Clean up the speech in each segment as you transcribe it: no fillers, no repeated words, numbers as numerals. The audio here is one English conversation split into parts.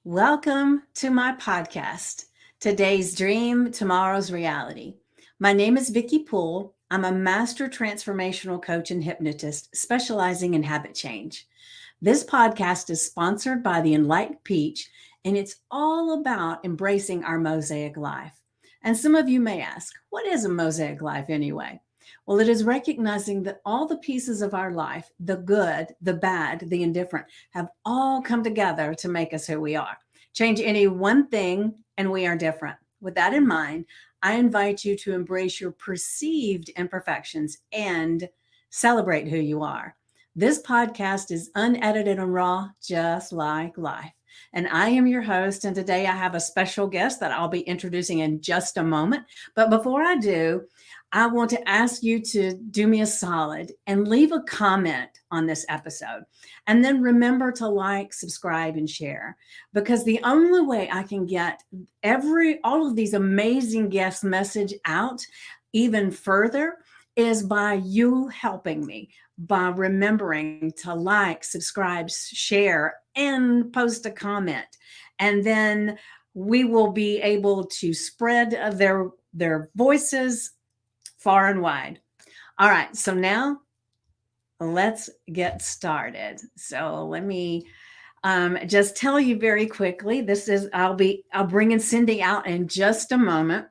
Welcome to my podcast, Today's Dream, Tomorrow's Reality. My name is Vickie Poole. I'm a master transformational coach and hypnotist specializing in habit change. This podcast is sponsored by the Enlightened Peach, and it's all about embracing our mosaic life. And some of you may ask, what is a mosaic life anyway? Well, it is recognizing that all the pieces of our life, the good, the bad, the indifferent, have all come together to make us who we are. Change any one thing, and we are different. With that in mind, I invite you to embrace your perceived imperfections and celebrate who you are. This podcast is unedited and raw, just like life. And I am your host. And today I have a special guest that I'll be introducing in just a moment. But before I do, I want to ask you to do me a solid and leave a comment on this episode. And then remember to like, subscribe, and share. Because the only way I can get all of these amazing guest message out even further is by you helping me, by remembering to like, subscribe, share, and post a comment. And then we will be able to spread their voices far and wide. All right, so now let's get started. So let me just tell you very quickly. I'll bring in Cindy out in just a moment.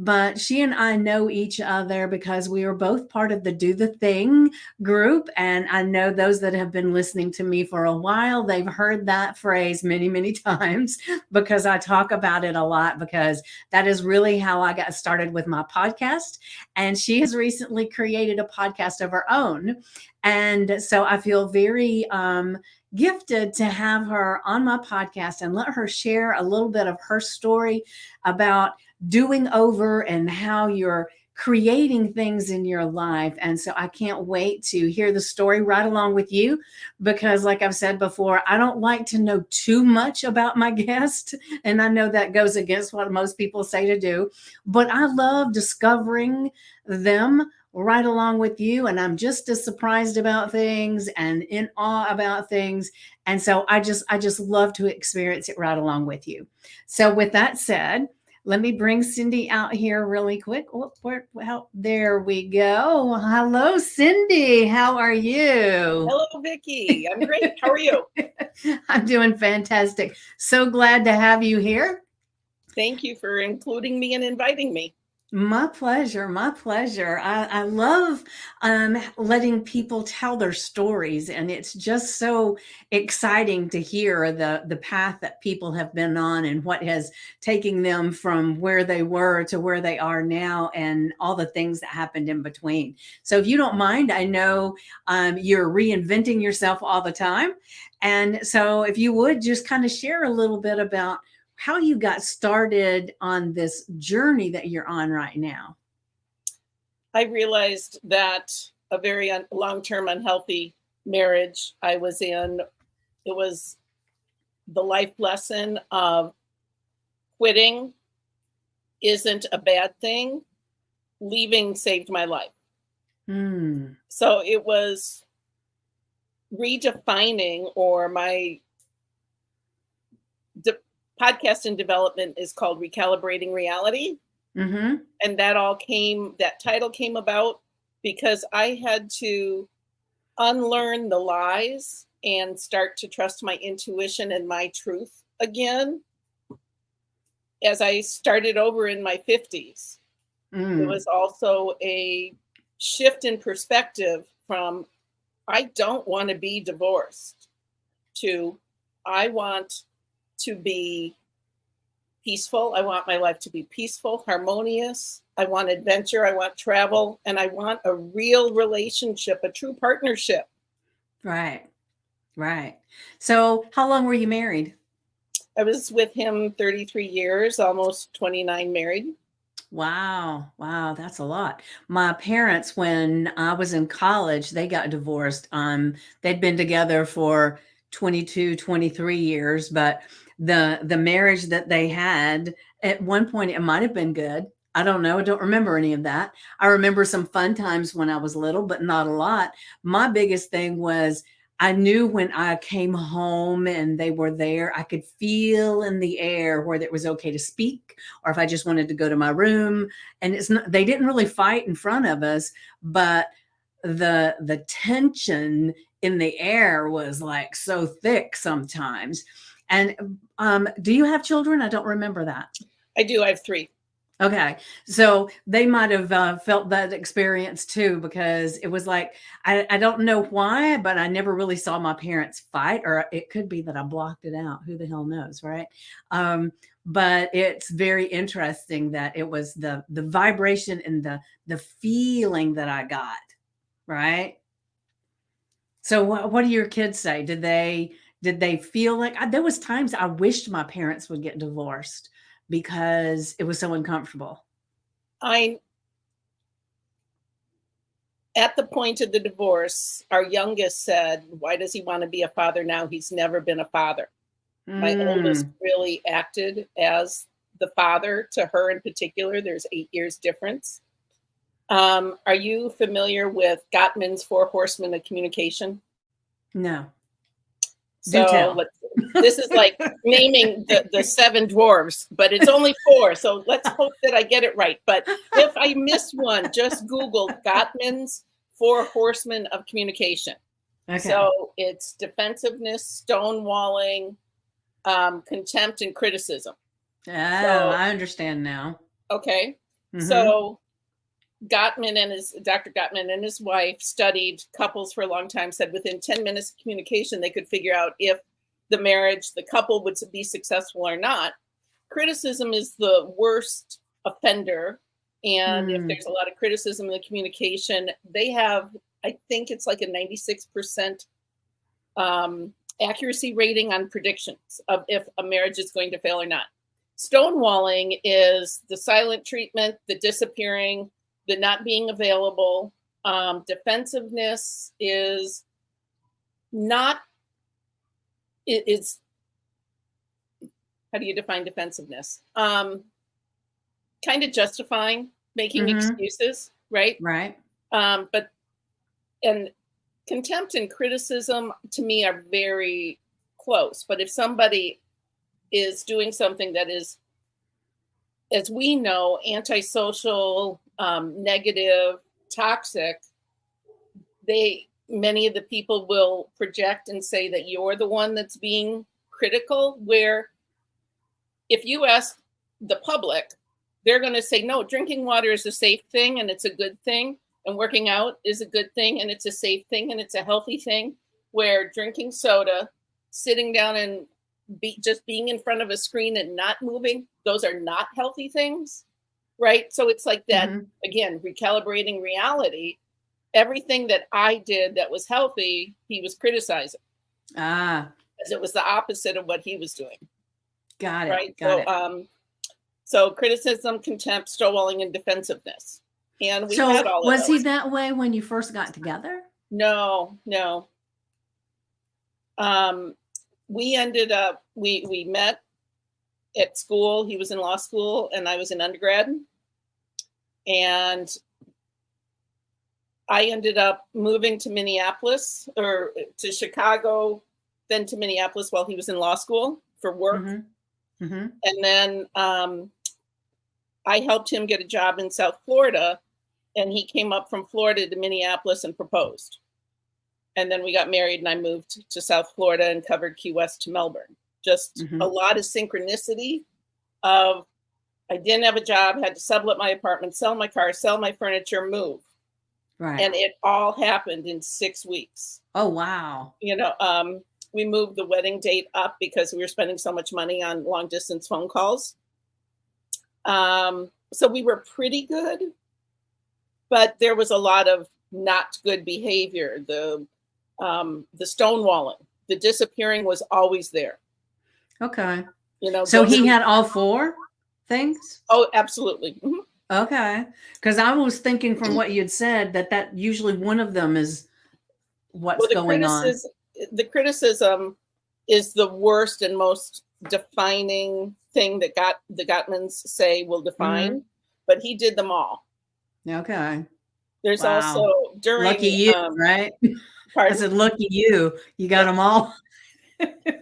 But she and I know each other because we were both part of the Do the Thing group. And I know those that have been listening to me for a while, they've heard that phrase many, many times because I talk about it a lot, because that is really how I got started with my podcast. And she has recently created a podcast of her own. And so I feel very gifted to have her on my podcast and let her share a little bit of her story about doing over and how you're creating things in your life. And so I can't wait to hear the story right along with you, because like I've said before, I don't like to know too much about my guest. And I know that goes against what most people say to do, but I love discovering them right along with you. And I'm just as surprised about things and in awe about things. And so I just love to experience it right along with you. So with that said, let me bring Cindy out here really quick. There we go. Hello, Cindy. How are you? Hello, Vickie. I'm great. How are you? I'm doing fantastic. So glad to have you here. Thank you for including me and inviting me. My pleasure. My pleasure. I love letting people tell their stories, and it's just so exciting to hear the path that people have been on and what has taken them from where they were to where they are now, and all the things that happened in between. So, if you don't mind, I know you're reinventing yourself all the time, and so if you would just kind of share a little bit about how you got started on this journey that you're on right now. I realized that a very long-term unhealthy marriage I was in, it was the life lesson of quitting isn't a bad thing. Leaving saved my life. So it was redefining, or my podcast in development is called Recalibrating Reality. Mm-hmm. And that title came about because I had to unlearn the lies and start to trust my intuition and my truth again as I started over in my 50s. It was also a shift in perspective from I don't want to be divorced to I want to be peaceful. I want my life to be peaceful, harmonious. I want adventure. I want travel. And I want a real relationship, a true partnership. Right. Right. So how long were you married? I was with him 33 years, almost 29 married. Wow. Wow. That's a lot. My parents, when I was in college, they got divorced. They'd been together for 22, 23 years, but the marriage that they had at one point, it might have been good. I don't know. I don't remember any of that. I remember some fun times when I was little, but not a lot. My biggest thing was I knew when I came home and they were there, I could feel in the air whether it was okay to speak or if I just wanted to go to my room. And it's not, they didn't really fight in front of us, but the tension in the air was like so thick sometimes. And do you have children? I don't remember that. I do. I have 3. Okay. So they might have felt that experience too, because it was like, I don't know why, but I never really saw my parents fight, or it could be that I blocked it out. Who the hell knows? Right. But it's very interesting that it was the vibration and the feeling that I got. Right. So what do your kids say? Did they feel like there was times I wished my parents would get divorced because it was so uncomfortable. I At the point of the divorce, our youngest said, "Why does he want to be a father now? He's never been a father." My oldest Mm, really acted as the father to her in particular. There's 8 years difference. Are you familiar with Gottman's Four Horsemen of Communication? no, do So tell. this is like naming the 7 dwarves, but it's only 4. So let's hope that I get it right. But if I miss one, just Google Gottman's Four Horsemen of Communication. Okay. So it's defensiveness, stonewalling, contempt, and criticism. Oh, So, I understand now. okay. Mm-hmm. So Dr. Gottman and his wife studied couples for a long time, said within 10 minutes of communication, they could figure out if the couple would be successful or not. Criticism is the worst offender. And if Mm, there's a lot of criticism in the communication, they have, I think it's like a 96% accuracy rating on predictions of if a marriage is going to fail or not. Stonewalling is the silent treatment, the disappearing, the not being available. Defensiveness is not, it's, how do you define defensiveness? Kind of justifying, making mm-hmm. excuses, right? Right. But, and contempt and criticism to me are very close. But if somebody is doing something that is, as we know, antisocial, negative, toxic, many of the people will project and say that you're the one that's being critical. Where if you ask the public, they're going to say, no, drinking water is a safe thing and it's a good thing, and working out is a good thing and it's a safe thing and it's a healthy thing. Where drinking soda, sitting down and just being in front of a screen and not moving, those are not healthy things, right? So it's like that, Mm-hmm. again, recalibrating reality. Everything that I did that was healthy, he was criticizing, Ah, as it was the opposite of what he was doing, got it. right? Got it. So criticism, contempt, stonewalling, and defensiveness. And we've had So all of was he those. that way when you first got together? No, no. Um, we ended up, we met at school. He was in law school and I was in undergrad. And I ended up moving to Minneapolis, or to Chicago, then to Minneapolis while he was in law school for work. Mm-hmm. Mm-hmm. And then I helped him get a job in South Florida, and he came up from Florida to Minneapolis and proposed. And then we got married and I moved to South Florida and covered Key West to Melbourne. Just Mm-hmm. a lot of synchronicity of, I didn't have a job, had to sublet my apartment, sell my car, sell my furniture, move. Right. And it all happened in 6 weeks. Oh, wow. We moved the wedding date up because we were spending so much money on long distance phone calls. So we were pretty good, but there was a lot of not good behavior. The stonewalling, the disappearing was always there. Okay. So Go to he the, had all 4 things? oh, absolutely. Mhm. Okay. Because I was thinking from what you had said that usually one of them is what's Well, going on. the criticism is the worst and most defining thing that the Gottmans say will Mm-hmm. define, but he did them all. Okay. There's Wow. also Lucky during you, right? I Pardon? said, lucky you, you got Yeah. them all.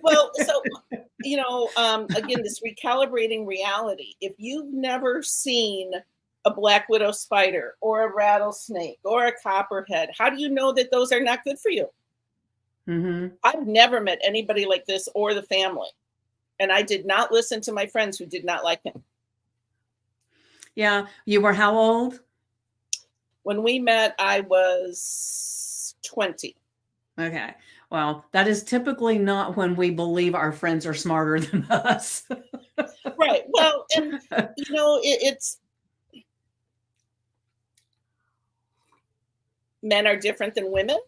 Well, so, again, this recalibrating reality. If you've never seen a black widow spider or a rattlesnake or a copperhead, how do you know that those are not good for you? Hmm. I've never met anybody like this or the family. And I did not listen to my friends who did not like him. Yeah. You were how old? When we met, I was 20. Okay. Well, that is typically not when we believe our friends are smarter than us. Right. Well, and it's men are different than women.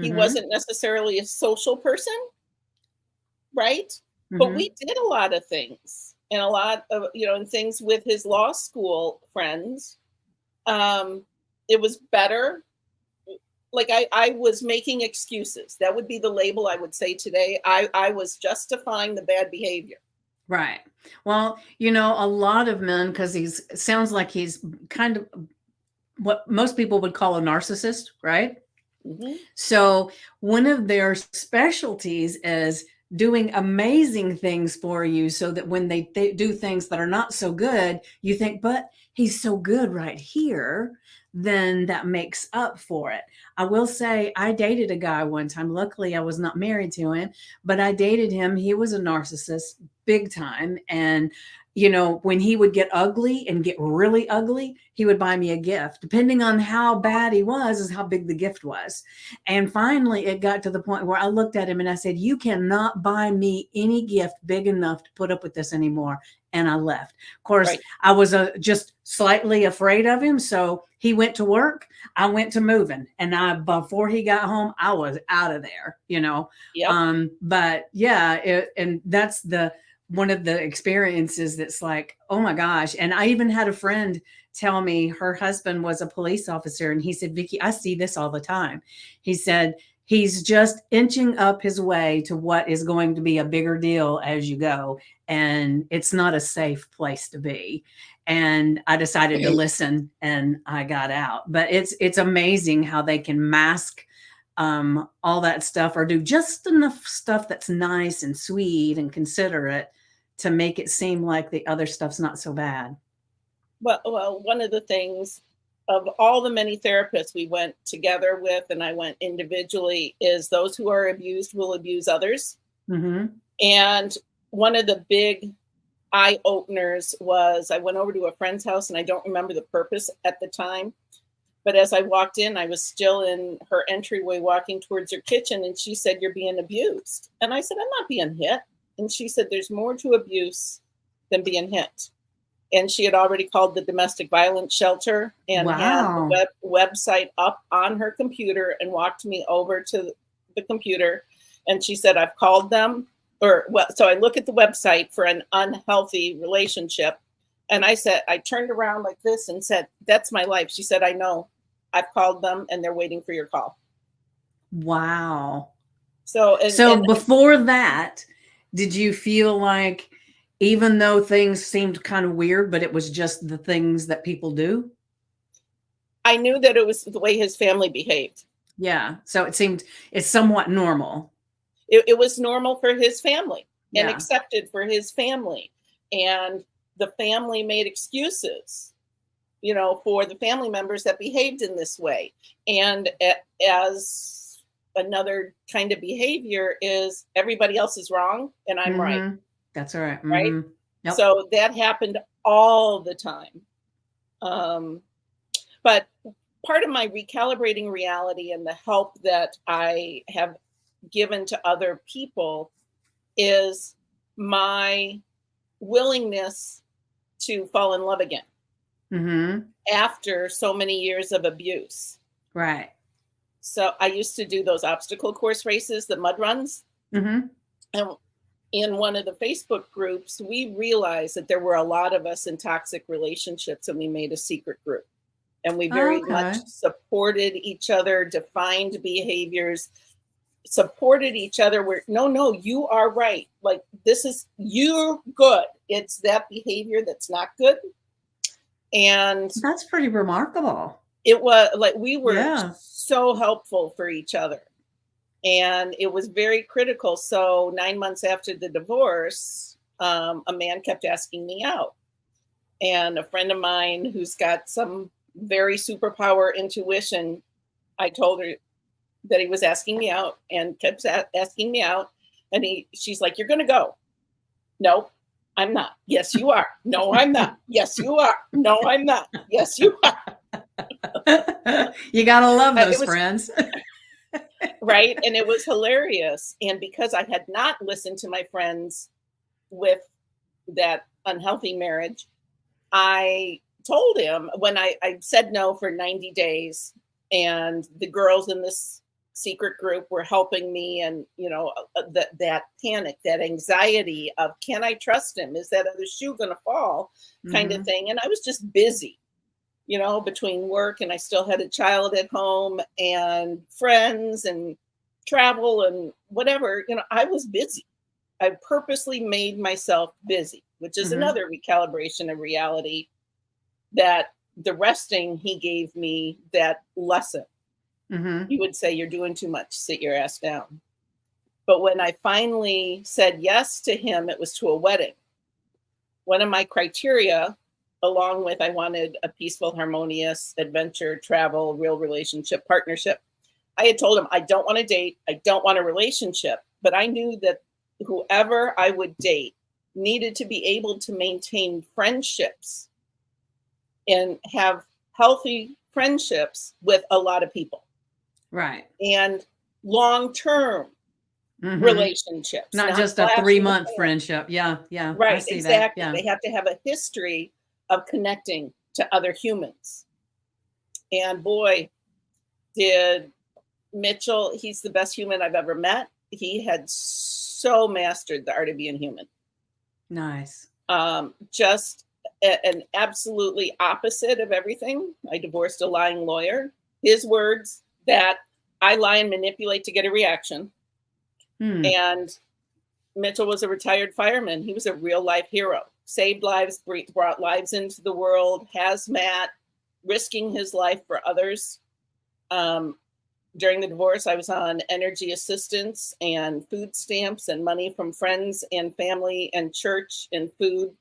He Hmm. wasn't necessarily a social person, right? But Hmm. we did a lot of things and a lot of, and things with his law school friends. Um, it was better. Like I was making excuses. That would be the label I would say today. I was justifying the bad behavior. Right. Well, a lot of men, because sounds like he's kind of what most people would call a narcissist, right? Hmm. So one of their specialties is doing amazing things for you so that when they do things that are not so good, you think, but he's so good right here, then that makes up for it. I will say I dated a guy one time. Luckily, I was not married to him, but I dated him. He was a narcissist big time. And when he would get ugly and get really ugly, he would buy me a gift. Depending on how bad he was, is how big the gift was. And finally, it got to the point where I looked at him and I said, you cannot buy me any gift big enough to put up with this anymore. And I left. Of course, Right. I was just slightly afraid of him. So he went to work. I went to moving. And before he got home, I was out of there. Yep. But yeah, and that's one of the experiences that's like, oh my gosh. And I even had a friend tell me her husband was a police officer. And he said, Vickie, I see this all the time. He said, he's just inching up his way to what is going to be a bigger deal as you go. And it's not a safe place to be. And I decided to listen and I got out. But it's amazing how they can mask all that stuff or do just enough stuff that's nice and sweet and considerate to make it seem like the other stuff's not so bad. Well, one of the things of all the many therapists we went together with and I went individually is those who are abused will abuse others. Hmm. And one of the big eye openers was I went over to a friend's house and I don't remember the purpose at the time. But as I walked in, I was still in her entryway walking towards her kitchen. And she said, "You're being abused." And I said, "I'm not being hit." And she said, "There's more to abuse than being hit." And she had already called the domestic violence shelter and had Wow. the website up on her computer and walked me over to the computer. And she said, "I've called them." So I look at the website for an unhealthy relationship. And I turned around like this and said, "That's my life." She said, "I know. I've called them and they're waiting for your call." Wow. So, So before that, did you feel like even though things seemed kind of weird, but it was just the things that people do? I knew that it was the way his family behaved. Yeah. So it's somewhat normal. It was normal for his family and Yeah. accepted for his family. And the family made excuses, for the family members that behaved in this way. And as another kind of behavior is everybody else is wrong and I'm right, Hmm. That's all right. right? Hmm. Yep. So that happened all the time. Um, but part of my recalibrating reality and the help that I have given to other people is my willingness to fall in love again Hmm. after so many years of abuse. Right. So I used to do those obstacle course races, the mud runs. Hmm. And in one of the Facebook groups, we realized that there were a lot of us in toxic relationships and we made a secret group. And we very much Okay. supported each other, defined behaviors, supported each other where no, you are right. Like you're good. It's that behavior that's not good. And That's pretty remarkable. it was like we were Yeah. so helpful for each other. And it was very critical. So 9 months after the divorce, a man kept asking me out. And a friend of mine who's got some very superpower intuition, I told her that he was asking me out and kept asking me out. And she's like, "You're going to go." "No, I'm not." "Yes, you are." "No, I'm not." "Yes, you are." "No, I'm not." "Yes, you are." You got to love It those was friends. right. And it was hilarious. And because I had not listened to my friends with that unhealthy marriage, I told him when I said no for 90 days, and the girls in this secret group were helping me, and that panic, that anxiety of, can I trust him? Is that other shoe going to fall, kind of thing. And I was just busy, between work, and I still had a child at home and friends and travel and whatever. I was busy. I purposely made myself busy, which is another recalibration of reality, that the resting he gave me, that lesson. He would say, "You're doing too much, sit your ass down." But when I finally said yes to him, it was to a wedding. One of my criteria, along with, I wanted a peaceful, harmonious adventure, travel, real relationship, partnership. I had told him, I don't want to date. I don't want a relationship. But I knew that whoever I would date needed to be able to maintain friendships and have healthy friendships with a lot of people. Right. And long-term relationships. Not just a 3-month friendship. Yeah. Yeah. Right. I see Exactly. that. Yeah. They have to have a history of connecting to other humans. And boy, did Mitchell, he's the best human I've ever met. He had so mastered the art of being human. Nice. Just an absolutely opposite of everything. I divorced a lying lawyer. His words, that I lie and manipulate to get a reaction. And Mitchell was a retired fireman. He was a real life hero. Saved lives, brought lives into the world, hazmat, risking his life for others. During the divorce, I was on energy assistance and food stamps and money from friends and family and church and food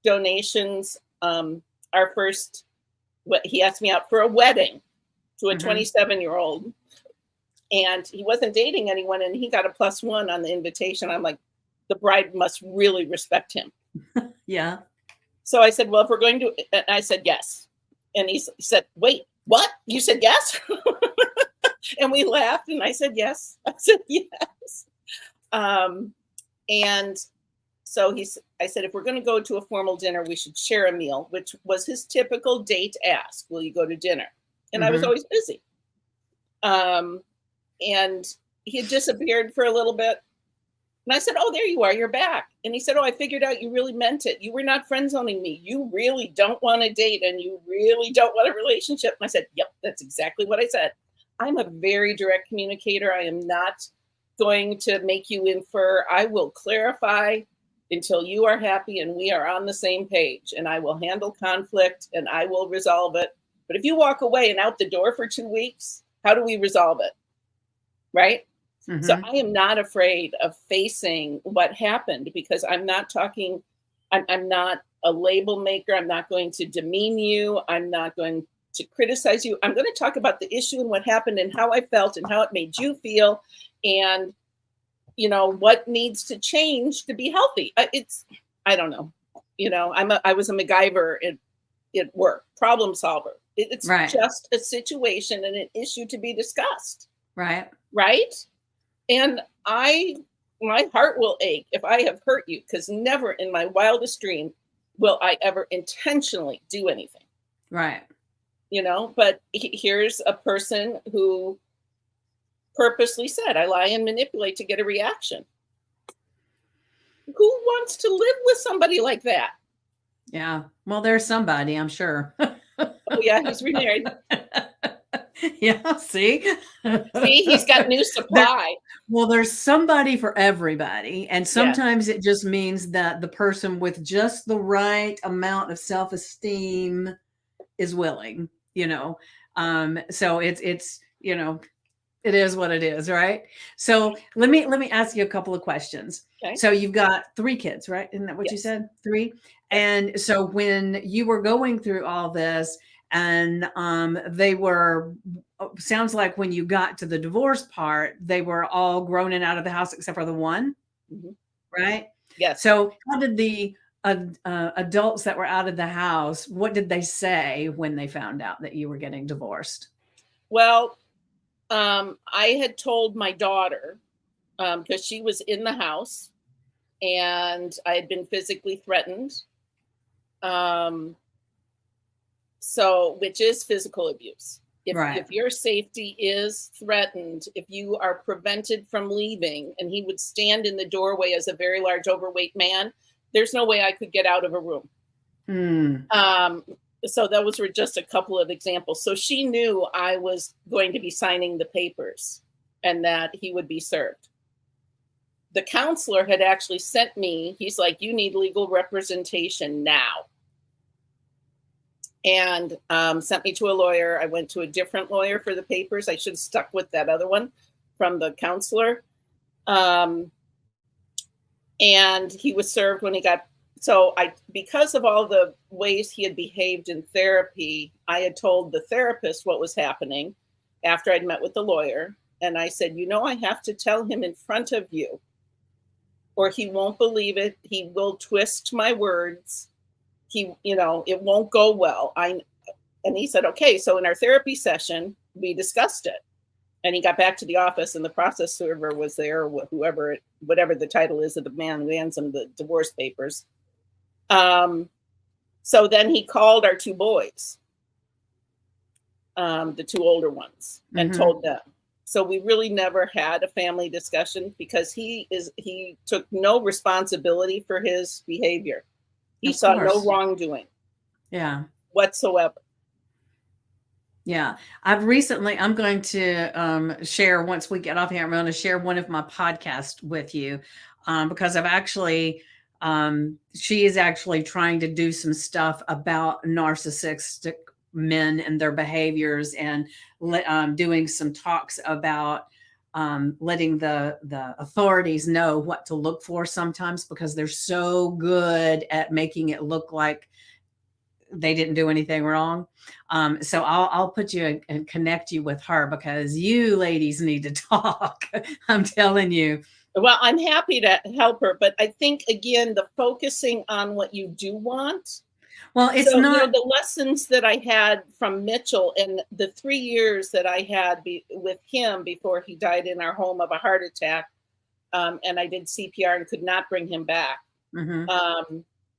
donations. Our first, he asked me out for a wedding to a 27-year-old, and he wasn't dating anyone, and he got a +1 on the invitation. I'm like, the bride must really respect him. Yeah. So I said, well, if we're going to, and I said yes. And he said, wait, what? You said yes? And we laughed, and I said yes. I said yes. And so I said, if we're going to go to a formal dinner, we should share a meal, which was his typical date ask. Will you go to dinner? And I was always busy. And he had disappeared for a little bit. And I said, oh, there you are. You're back. And he said, oh, I figured out you really meant it. You were not friend zoning me. You really don't want to date, and you really don't want a relationship. And I said, yep, that's exactly what I said. I'm a very direct communicator. I am not going to make you infer. I will clarify until you are happy and we are on the same page. And I will handle conflict and I will resolve it. But if you walk away and out the door for 2 weeks, how do we resolve it? Right? So I am not afraid of facing what happened, because I'm not talking, I'm not a label maker. I'm not going to demean you. I'm not going to criticize you. I'm going to talk about the issue and what happened and how I felt and how it made you feel, and what needs to change to be healthy. I don't know. I was a MacGyver at work, problem solver. It's just a situation and an issue to be discussed. Right. Right. And my heart will ache if I have hurt you, because never in my wildest dream will I ever intentionally do anything. Right. But here's a person who purposely said, I lie and manipulate to get a reaction. Who wants to live with somebody like that? Yeah. Well, there's somebody, I'm sure. Oh, yeah, he's remarried. Yeah, see? See, he's got new supply. There's somebody for everybody. And sometimes it just means that the person with just the right amount of self-esteem is willing, so it's It is what it is, right? So let me ask you a couple of questions. Okay. So you've got 3 kids, right? Isn't that what you Yes. said? 3? Yep. And so when you were going through all this and they were sounds like when you got to the divorce part, they were all grown and out of the house except for the one, Mhm. right? Yes. So how did the adults that were out of the house, what did they say when they found out that you were getting divorced? Well, I had told my daughter, because she was in the house and I had been physically threatened. Um, so, which is physical abuse. If Right. your safety is threatened, if you are prevented from leaving, and he would stand in the doorway as a very large, overweight man, there's no way I could get out of a room. Mm. Um, so those were just a couple of examples. So she knew I was going to be signing the papers and that he would be served. The counselor had actually sent me, he's like, you need legal representation now. And sent me to a lawyer. I went to a different lawyer for the papers. I should have stuck with that other one from the counselor. Um, and he was served when he got, so I, because of all the ways he had behaved in therapy, I had told the therapist what was happening after I'd met with the lawyer. And I said, you know, I have to tell him in front of you, or he won't believe it. He will twist my words. He, you know, it won't go well. And he said, okay. So in our therapy session, we discussed it. And he got back to the office and the process server was there, whoever, whatever the title is of the man who hands him the divorce papers. So then he called our 2 boys, the 2 older ones, and told them. So we really never had a family discussion because he took no responsibility for his behavior. He saw no wrongdoing. Yeah. Whatsoever. Yeah. I'm going to share once we get off here, I'm going to share one of my podcasts with you because I've actually, she is actually trying to do some stuff about narcissistic men and their behaviors and doing some talks about letting the authorities know what to look for sometimes because they're so good at making it look like they didn't do anything wrong. So I'll put you and connect you with her because you ladies need to talk. I'm telling you. Well, I'm happy to help her, but I think again, the focusing on what you do want. Well, it's So, not the lessons that I had from Mitchell and the 3 years that I had with him before he died in our home of a heart attack, and I did CPR and could not bring him back.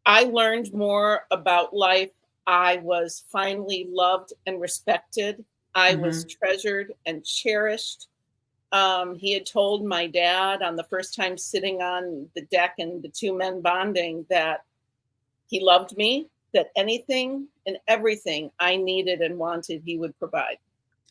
I learned more about life. I was finally loved and respected. I was treasured and cherished. He had told my dad on the first time sitting on the deck and the 2 men bonding that he loved me, that anything and everything I needed and wanted, he would provide.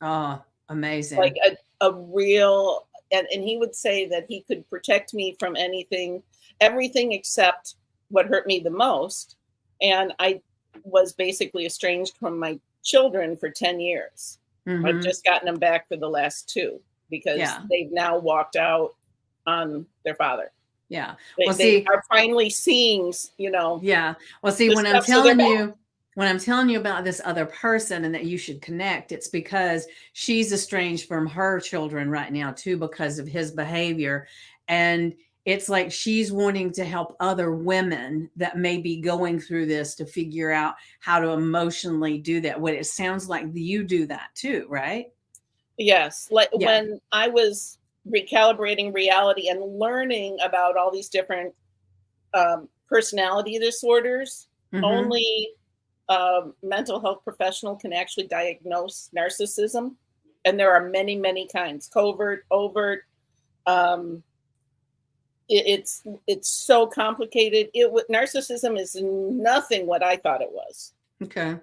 Oh, amazing. Like a real, and he would say that he could protect me from anything, everything except what hurt me the most. And I was basically estranged from my children for 10 years. I've just gotten them back for the last 2 because they've now walked out on their father. Yeah. Well, they are finally seeing, Yeah. Well, see, when I'm telling you about this other person and that you should connect, it's because she's estranged from her children right now too, because of his behavior. And it's like she's wanting to help other women that may be going through this to figure out how to emotionally do that. What it sounds like you do that too, right? Yes. Like when I was recalibrating reality and learning about all these different personality disorders, only mental health professional can actually diagnose narcissism. And there are many, many kinds, covert, overt. It's so complicated. Narcissism is nothing what I thought it was. Okay.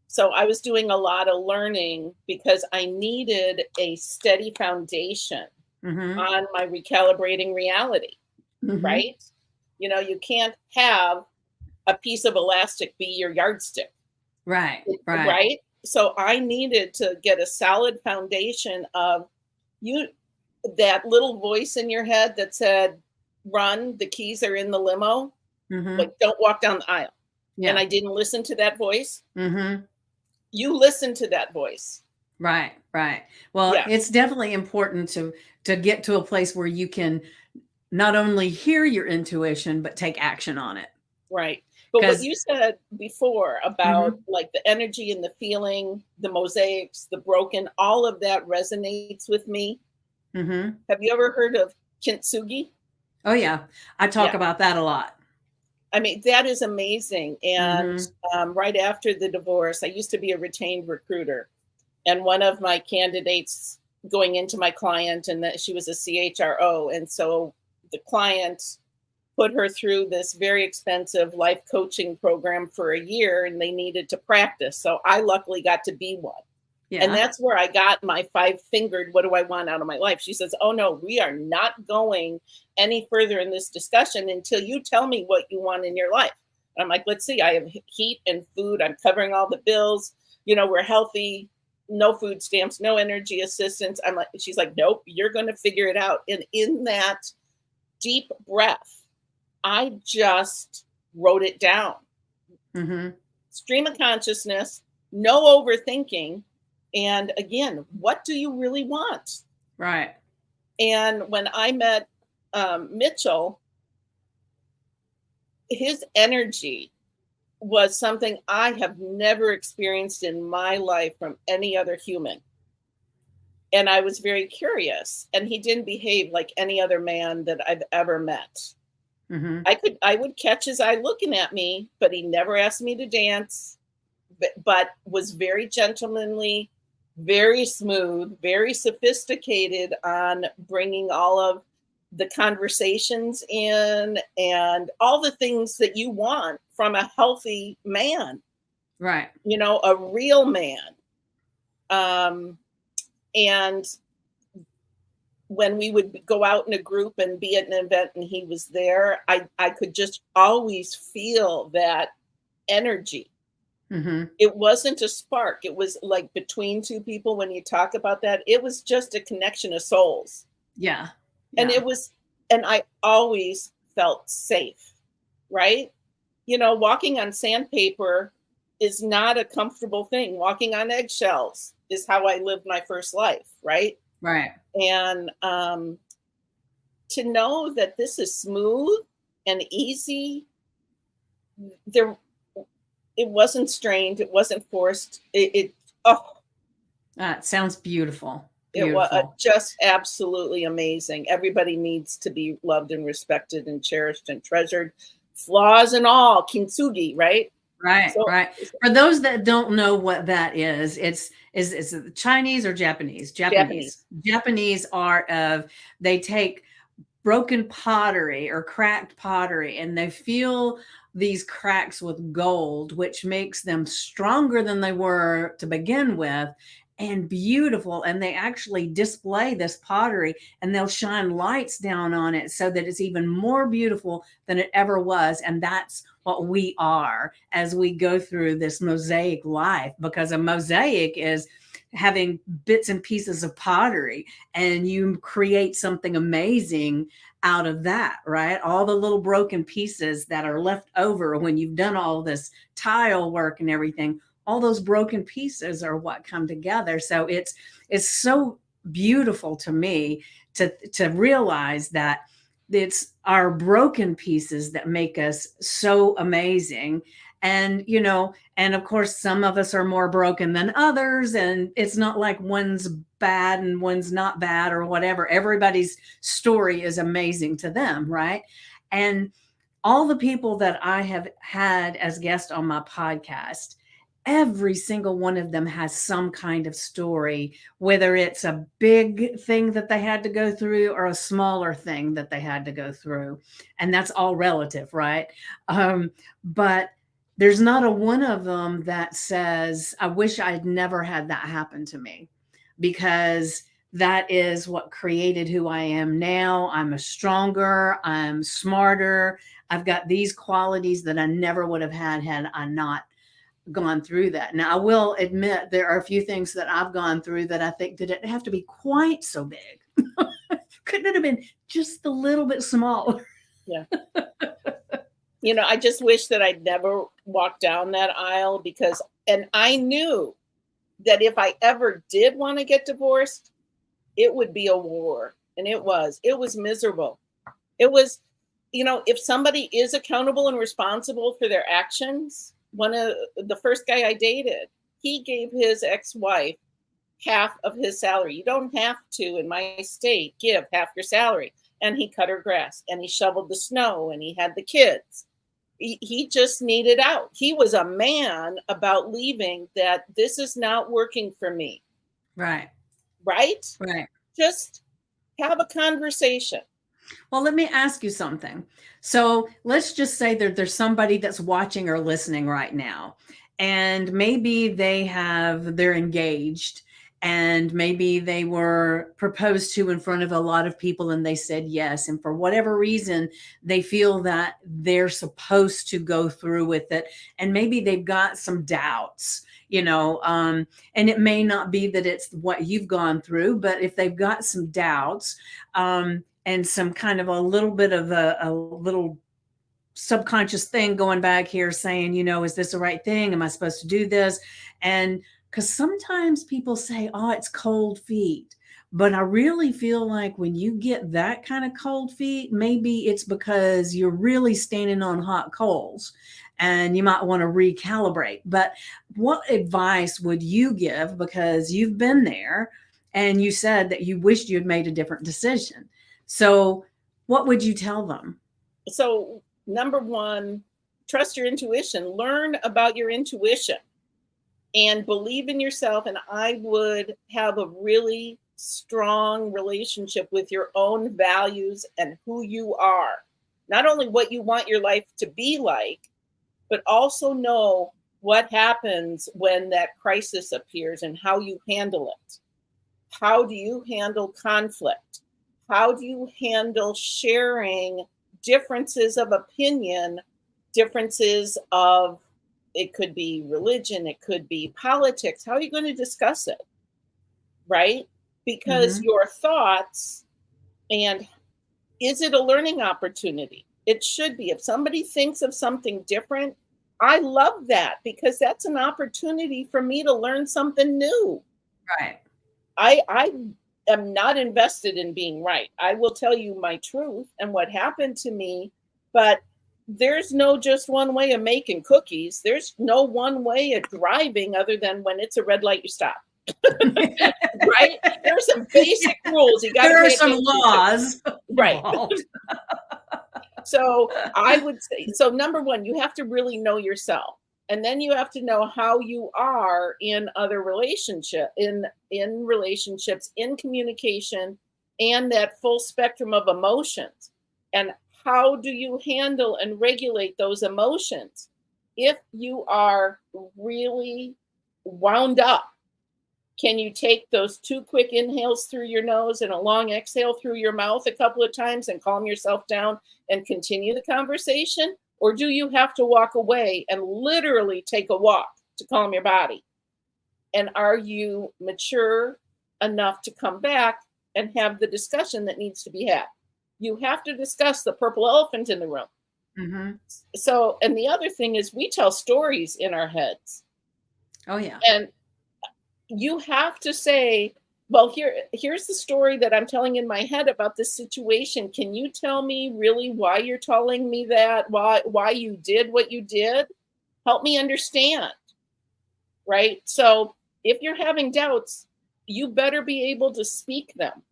So I was doing a lot of learning because I needed a steady foundation on my recalibrating reality, right? You can't have a piece of elastic be your yardstick. Right. Right. so I needed to get a solid foundation of you, that little voice in your head that said, run, the keys are in the limo, Mm-hmm. like don't walk down the aisle. And Yeah. I didn't listen to that voice. Mm-hmm. You listen to that voice. Right. Right. Well, Yeah, it's definitely important to get to a place where you can not only hear your intuition, but take action on it. right. But what Because you said before about like the energy and the feeling, the mosaics, the broken, all of that resonates with me. Have you ever heard of kintsugi? oh yeah, I talk Yeah. about that a lot. I mean, that is amazing. And Hmm. right after the divorce, I used to be a retained recruiter. And one of my candidates going into my client, and that she was a CHRO. And so the client put her through this very expensive life coaching program for a year, and they needed to practice. So I luckily got to be one. And Yeah. that's where I got my 5-fingered, what do I want out of my life? She says, oh no, we are not going any further in this discussion until you tell me what you want in your life. And I'm like, let's see, I have heat and food. I'm covering all the bills. We're healthy, no food stamps, no energy assistance. I'm like, she's like, nope, you're going to figure it out. And in that deep breath, I just wrote it down. Hmm. Stream of consciousness, no overthinking. And again, what do you really want? Right. And when I met Mitchell, his energy was something I have never experienced in my life from any other human. And I was very curious. And he didn't behave like any other man that I've ever met. Hmm. I would catch his eye looking at me, but he never asked me to dance, but was very gentlemanly, very smooth, very sophisticated on bringing all of the conversations in and all the things that you want from a healthy man, Right. a real man. Um, and when we would go out in a group and be at an event and he was there, I could just always feel that energy. Hmm. It wasn't a spark. It was like between two people. When you talk about that, it was just a connection of souls. Yeah. And Yeah. and I always felt safe, right? Walking on sandpaper is not a comfortable thing. Walking on eggshells is how I lived my first life, right? Right. And to know that this is smooth and easy, there, it wasn't strained, it wasn't forced. It sounds beautiful. It was Beautiful. just absolutely amazing. Everybody needs to be loved and respected and cherished and treasured, flaws and all. Kintsugi, right? Right. So, Right. For those that don't know what that is it Chinese or Japanese? Japanese. Japanese art of, they take broken pottery or cracked pottery and they fill these cracks with gold, which makes them stronger than they were to begin with and beautiful. And they actually display this pottery and they'll shine lights down on it so that it's even more beautiful than it ever was. And that's what we are as we go through this mosaic life, because a mosaic is having bits and pieces of pottery and you create something amazing out of that, right? All the little broken pieces that are left over when you've done all this tile work and everything, all those broken pieces are what come together. So it's so beautiful to me to realize that it's our broken pieces that make us so amazing. And and of course some of us are more broken than others, and it's not like one's bad and one's not bad or whatever. Everybody's story is amazing to them, right? And all the people that I have had as guests on my podcast, every single one of them has some kind of story, whether it's a big thing that they had to go through or a smaller thing that they had to go through. And that's all relative, right? But there's not a one of them that says, I wish I'd never had that happen to me, because that is what created who I am now. I'm a stronger, I'm smarter. I've got these qualities that I never would have had I not gone through that. Now, I will admit there are a few things that I've gone through that I think didn't have to be quite so big. Couldn't it have been just a little bit smaller? Yeah. I just wish that I'd never walked down that aisle and I knew that if I ever did want to get divorced, it would be a war. And it was miserable. It was, if somebody is accountable and responsible for their actions, one of the first guy I dated, he gave his ex-wife half of his salary. You don't have to, in my state, give half your salary. And he cut her grass and he shoveled the snow and he had the kids. He just needed out. He was a man about leaving, that this is not working for me. Right. Right? Right. Just have a conversation. Well, let me ask you something. So let's just say that there's somebody that's watching or listening right now, and maybe they're engaged, and maybe they were proposed to in front of a lot of people and they said yes. And for whatever reason, they feel that they're supposed to go through with it. And maybe they've got some doubts, and it may not be that it's what you've gone through, but if they've got some doubts, and some kind of a little bit of a little subconscious thing going back here saying, is this the right thing? Am I supposed to do this? And because sometimes people say, oh, it's cold feet. But I really feel like when you get that kind of cold feet, maybe it's because you're really standing on hot coals and you might want to recalibrate. But what advice would you give? Because you've been there and you said that you wished you had made a different decision. So what would you tell them? So number one, trust your intuition. Learn about your intuition and believe in yourself. And I would have a really strong relationship with your own values and who you are. Not only what you want your life to be like, but also know what happens when that crisis appears and how you handle it. How do you handle conflict? How do you handle sharing differences of opinion, differences of, it could be religion, it could be politics. How are you going to discuss it? Right? Because your thoughts, and is it a learning opportunity? It should be. If somebody thinks of something different, I love that, because that's an opportunity for me to learn something new. Right. I am not invested in being right. I will tell you my truth and what happened to me, but there's no just one way of making cookies. There's no one way of driving other than when it's a red light, you stop. Right? There's some basic rules. You got to there are some laws. Right. So I would say, so number one, you have to really know yourself. And then you have to know how you are in other relationships, in relationships, in communication, and that full spectrum of emotions. And how do you handle and regulate those emotions? If you are really wound up, can you take those 2 quick inhales through your nose and a long exhale through your mouth a couple of times and calm yourself down and continue the conversation? Or do you have to walk away and literally take a walk to calm your body? And are you mature enough to come back and have the discussion that needs to be had? You have to discuss the purple elephant in the room. Mm-hmm. So, and the other thing is, we tell stories in our heads. Oh, yeah. And you have to say, well, here's the story that I'm telling in my head about this situation. Can you tell me really why you're telling me that? Why you did what you did? Help me understand. Right? So if you're having doubts, you better be able to speak them.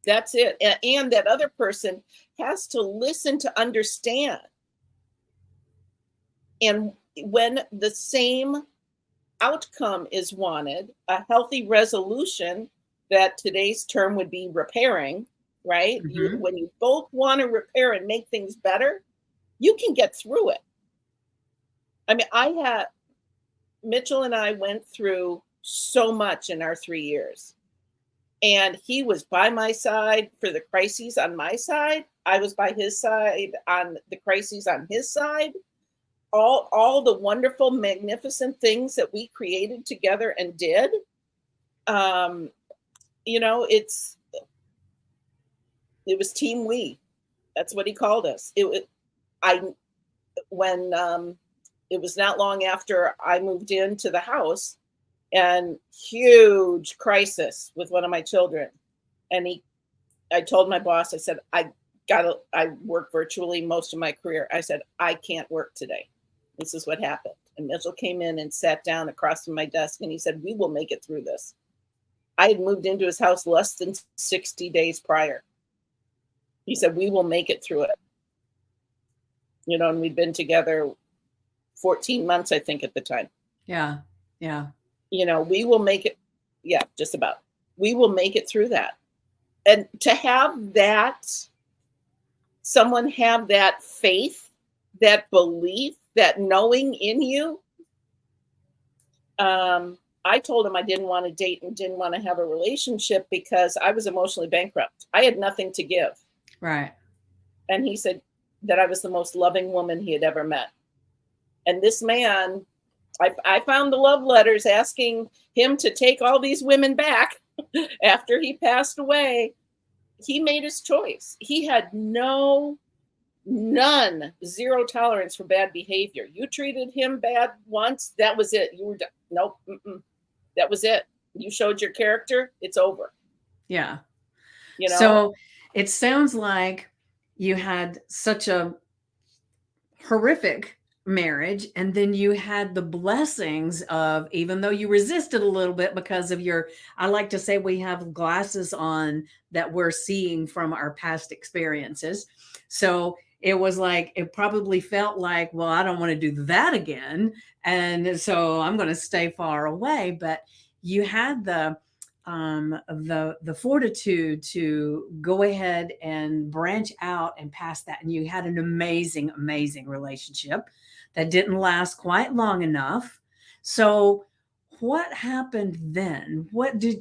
That's it. And that other person has to listen to understand. And when the same outcome is wanted, a healthy resolution, that today's term would be repairing, right? Mm-hmm. When you both want to repair and make things better, you can get through it. I mean, Mitchell and I went through so much in our 3 years. And he was by my side for the crises on my side. I was by his side on the crises on his side. all the wonderful, magnificent things that we created together and did. You know, it was Team We. That's what he called us. When it was not long after I moved into the house, and huge crisis with one of my children. And I told my boss, I said, I work virtually most of my career. I said, I can't work today. This is what happened. And Mitchell came in and sat down across from my desk, and he said, we will make it through this. I had moved into his house less than 60 days prior. He said, we will make it through it. You know, and we'd been together 14 months, I think, at the time. Yeah. Yeah. You know, we will make it. Yeah, just about. We will make it through that. And to have that, someone have that faith, that belief, that knowing in you. I told him I didn't want to date and didn't want to have a relationship because I was emotionally bankrupt. I had nothing to give. Right. And he said that I was the most loving woman he had ever met. And this man, I found the love letters asking him to take all these women back after he passed away. He made his choice. He had zero tolerance for bad behavior. You treated him bad once, that was it. You were done. Nope. That was it. You showed your character, it's over. Yeah. You know? So it sounds like you had such a horrific marriage, and then you had the blessings of, even though you resisted a little bit because of I like to say we have glasses on that we're seeing from our past experiences. So it was like, it probably felt like, well, I don't want to do that again. And so I'm going to stay far away. But you had the fortitude to go ahead and branch out and past that. And you had an amazing, amazing relationship that didn't last quite long enough. So what happened then?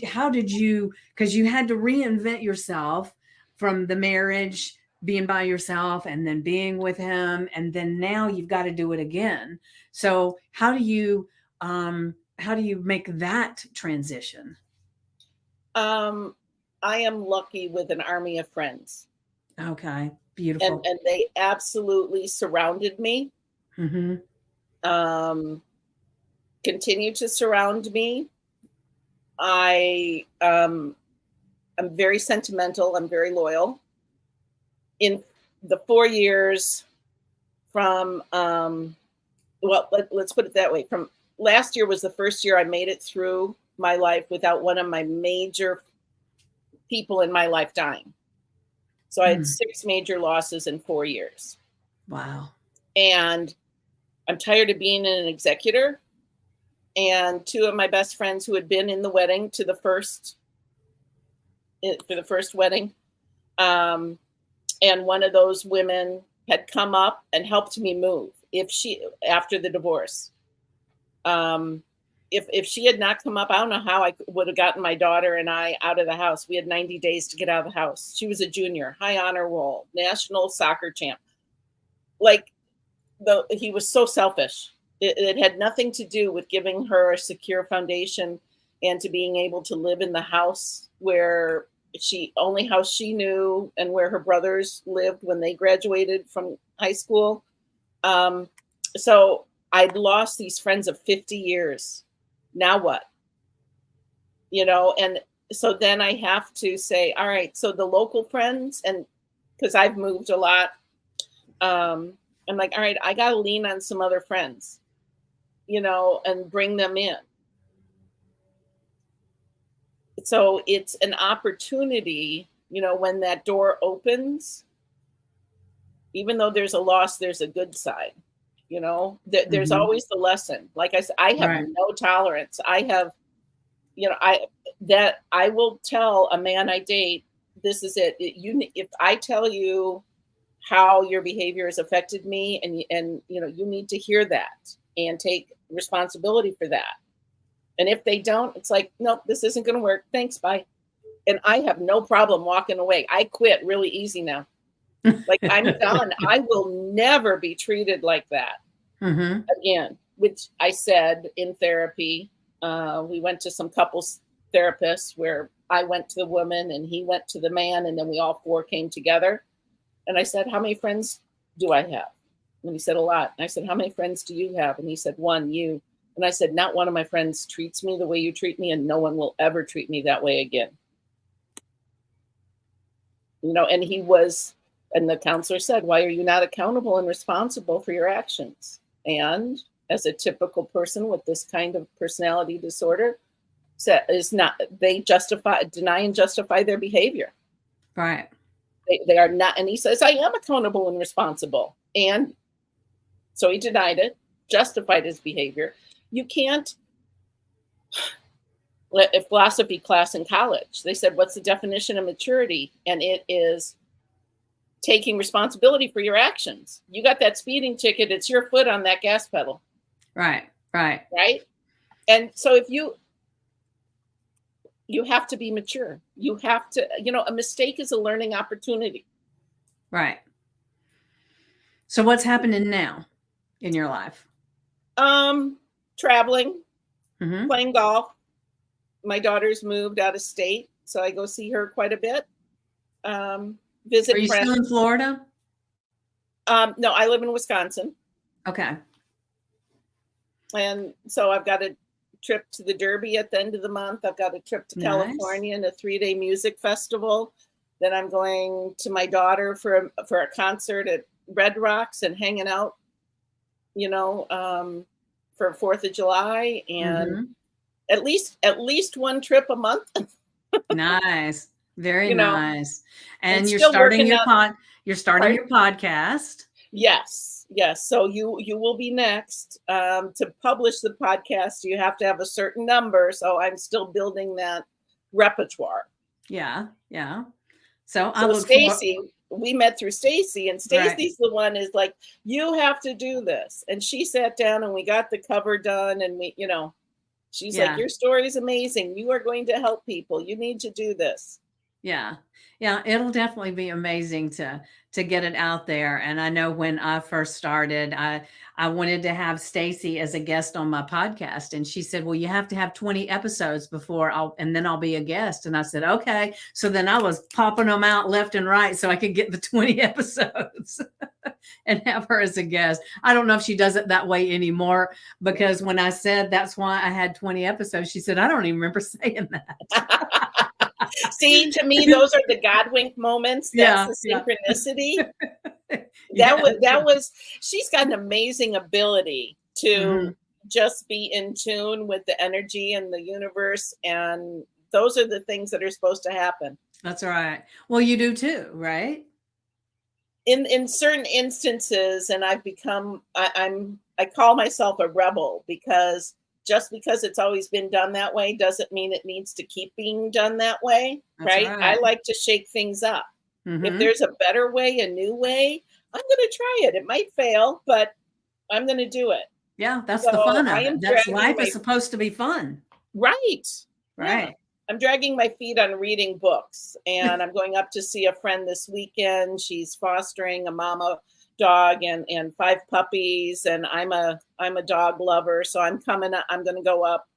How did you, because you had to reinvent yourself from the marriage, being by yourself and then being with him. And then now you've got to do it again. So how do you make that transition? I am lucky with an army of friends. Okay. Beautiful. And they absolutely surrounded me. Mm-hmm. Continue to surround me. I'm very sentimental. I'm very loyal. In the 4 years from, let's put it that way. From last year was the first year I made it through my life without one of my major people in my life dying. So I had 6 major losses in 4 years. Wow. And I'm tired of being an executor. And 2 of my best friends who had been in the wedding for the first wedding, and one of those women had come up and helped me move. After the divorce, if she had not come up, I don't know how I would have gotten my daughter and I out of the house. We had 90 days to get out of the house. She was a junior, high honor roll, national soccer champ. He was so selfish. It had nothing to do with giving her a secure foundation and to being able to live in the house where only house she knew and where her brothers lived when they graduated from high school. So I'd lost these friends of 50 years. Now what? You know, and so then I have to say, all right, so the local friends, and because I've moved a lot, I'm like, all right, I got to lean on some other friends, you know, and bring them in. So it's an opportunity, you know, when that door opens, even though there's a loss, there's a good side, you know, there's always the lesson. Like I said, I have no tolerance. I have, you know, I will tell a man I date, this is it. If I tell you how your behavior has affected me, and you know, you need to hear that and take responsibility for that. And if they don't, it's like, nope, this isn't going to work. Thanks, bye. And I have no problem walking away. I quit really easy now. Like, I'm done. I will never be treated like that. Mm-hmm. again, which I said in therapy. We went to some couples therapists where I went to the woman and he went to the man, and then we all four came together. And I said, how many friends do I have? And he said, a lot. And I said, how many friends do you have? And he said, one, you. And I said, not one of my friends treats me the way you treat me, and no one will ever treat me that way again. You know, and the counselor said, why are you not accountable and responsible for your actions? And as a typical person with this kind of personality disorder, they deny and justify their behavior. Right. They are not. And he says, I am accountable and responsible. And so he denied it, justified his behavior. You can't, a philosophy class in college, they said, what's the definition of maturity? And it is taking responsibility for your actions. You got that speeding ticket, it's your foot on that gas pedal. Right. And so if you have to be mature. You have to, a mistake is a learning opportunity. Right. So what's happening now in your life? Traveling, Mm-hmm. playing golf. My daughter's moved out of state, so I go see her quite a bit. Visit Are you friends. still in Florida? No, I live in Wisconsin. Okay. And so I've got a trip to the Derby at the end of the month. I've got a trip to California and a 3-day music festival. Then I'm going to my daughter for a concert at Red Rocks and hanging out, for 4th of July, and at least one trip a month. Nice. Very nice. And you're still starting your Pardon? your podcast. Yes. So you will be next. To publish the podcast, you have to have a certain number. So I'm still building that repertoire. Yeah. So Stacy, we met through Stacy, and Stacy's the one is like, you have to do this. And she sat down and we got the cover done, and we, she's like, your story is amazing. You are going to help people. You need to do this. Yeah. It'll definitely be amazing to get it out there. And I know when I first started, I wanted to have Stacy as a guest on my podcast. And she said, well, you have to have 20 episodes and then I'll be a guest. And I said, okay. So then I was popping them out left and right so I could get the 20 episodes and have her as a guest. I don't know if she does it that way anymore, because when I said that's why I had 20 episodes, she said, I don't even remember saying that. See, to me, those are the God wink moments. That's the synchronicity. That was, she's got an amazing ability to just be in tune with the energy in the universe. And those are the things that are supposed to happen. That's right. Well, you do too, right? In certain instances, and I've become, I call myself a rebel, because just because it's always been done that way doesn't mean it needs to keep being done that way. Right? I like to shake things up. If there's a better way, a new way, I'm going to try it. It might fail, but I'm going to do it. Yeah, that's the fun of it. Life is supposed to be fun. Right. Yeah. I'm dragging my feet on reading books, and I'm going up to see a friend this weekend. She's fostering a mama dog and 5 puppies, and I'm a dog lover, so I'm going to go up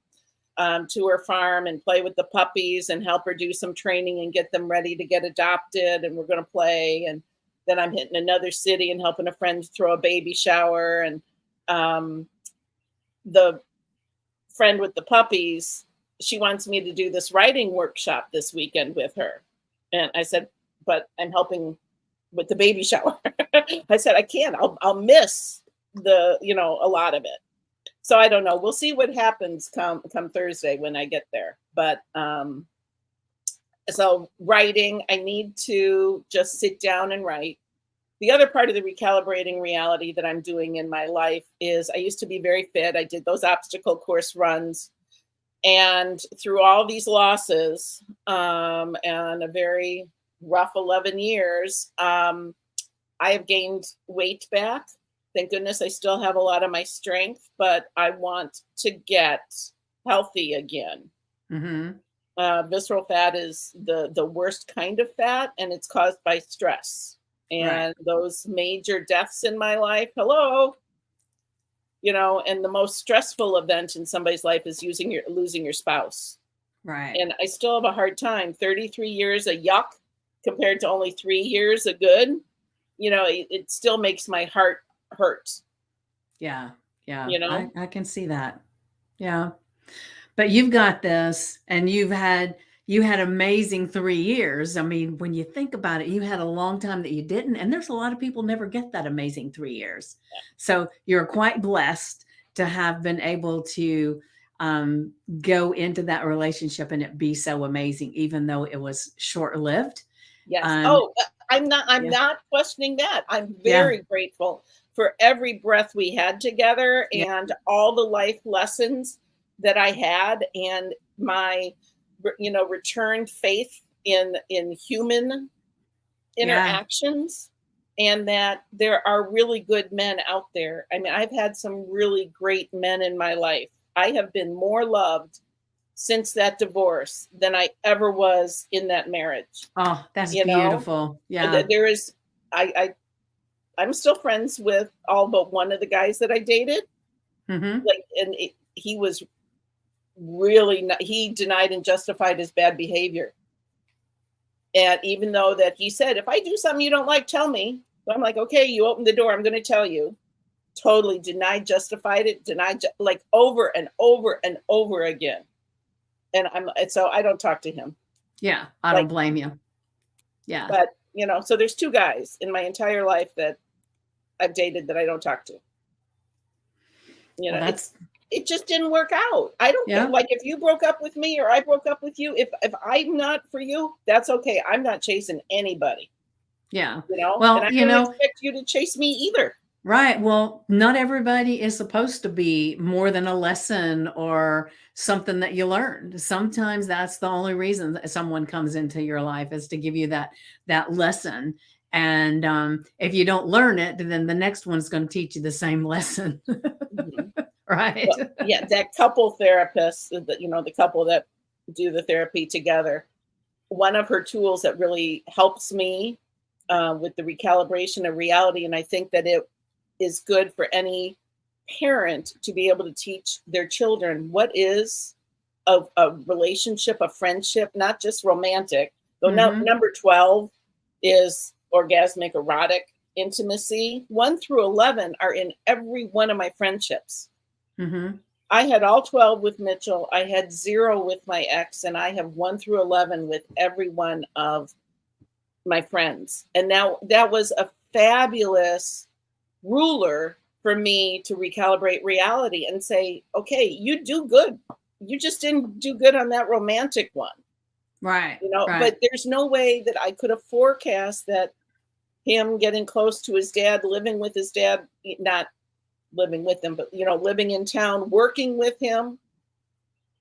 to her farm and play with the puppies and help her do some training and get them ready to get adopted, and we're going to play. And then I'm hitting another city and helping a friend throw a baby shower. And the friend with the puppies, she wants me to do this writing workshop this weekend with her, and I said, but I'm helping with the baby shower. I said, I can't, I'll miss a lot of it. So I don't know. We'll see what happens come Thursday when I get there. But so writing, I need to just sit down and write. The other part of the recalibrating reality that I'm doing in my life is I used to be very fit. I did those obstacle course runs. And through all these losses and a very rough 11 years, I have gained weight back. Thank goodness I still have a lot of my strength, but I want to get healthy again. Visceral fat is the worst kind of fat, and it's caused by stress. And those major deaths in my life, and the most stressful event in somebody's life is losing your spouse. Right. And I still have a hard time. 33 years of yuck compared to only 3 years of good. It still makes my heart hurt. Yeah. Yeah. You know? I can see that. Yeah. But you've got this, and you had amazing 3 years. I mean, when you think about it, you had a long time that you didn't, and there's a lot of people never get that amazing 3 years. So you're quite blessed to have been able to go into that relationship and it be so amazing, even though it was short-lived. Yes. Um, I'm yeah. not questioning that. I'm Yeah. very grateful for every breath we had together Yeah. and all the life lessons that I had, and my returned faith in human interactions, and that there are really good men out there. I mean, I've had some really great men in my life. I have been more loved since that divorce than I ever was in that marriage. Oh, that's beautiful. Yeah. There is, I'm still friends with all but one of the guys that I dated. Mm-hmm. And he was really not, he denied and justified his bad behavior. And even though that he said, if I do something you don't like, tell me. But I'm like, okay, you open the door, I'm going to tell you. Totally denied, justified it, like over and over and over again. And so I don't talk to him. Yeah. I don't blame you. Yeah. But, so there's 2 guys in my entire life that I've dated that I don't talk to. It just didn't work out. I don't care. Like, if you broke up with me or I broke up with you, if I'm not for you, that's okay. I'm not chasing anybody. Yeah. Well, and I don't expect you to chase me either. Right. Well, not everybody is supposed to be more than a lesson or something that you learned. Sometimes that's the only reason that someone comes into your life, is to give you that lesson. And if you don't learn it, then the next one's going to teach you the same lesson. Mm-hmm. Right. Well, yeah. That couple therapist, the couple that do the therapy together, one of her tools that really helps me with the recalibration of reality, and I think that it is good for any parent to be able to teach their children what is a relationship, a friendship, not just romantic. So number 12 is orgasmic, erotic intimacy. 1 through 11 are in every one of my friendships. Mm-hmm. I had all 12 with Mitchell. I had 0 with my ex, and I have 1 through 11 with every one of my friends. And now that was a fabulous ruler for me to recalibrate reality and say, okay, you do good. You just didn't do good on that romantic one. Right. Right. But there's no way that I could have forecast that him getting close to his dad, living with his dad, not living with him, but, living in town, working with him.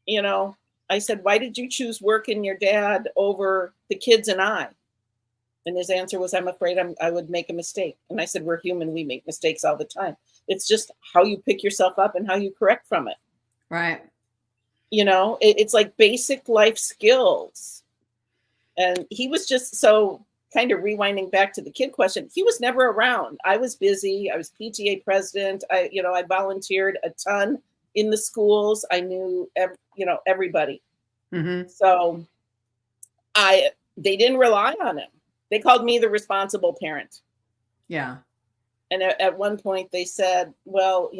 I said, why did you choose working your dad over the kids and I? And his answer was, I'm afraid I would make a mistake. And I said, we're human. We make mistakes all the time. It's just how you pick yourself up and how you correct from it. Right. It's like basic life skills. And he was just so, kind of rewinding back to the kid question, he was never around. I was busy. I was PTA president. I volunteered a ton in the schools. I knew, everybody. Mm-hmm. So they didn't rely on him. They called me the responsible parent. Yeah. And at one point they said, well,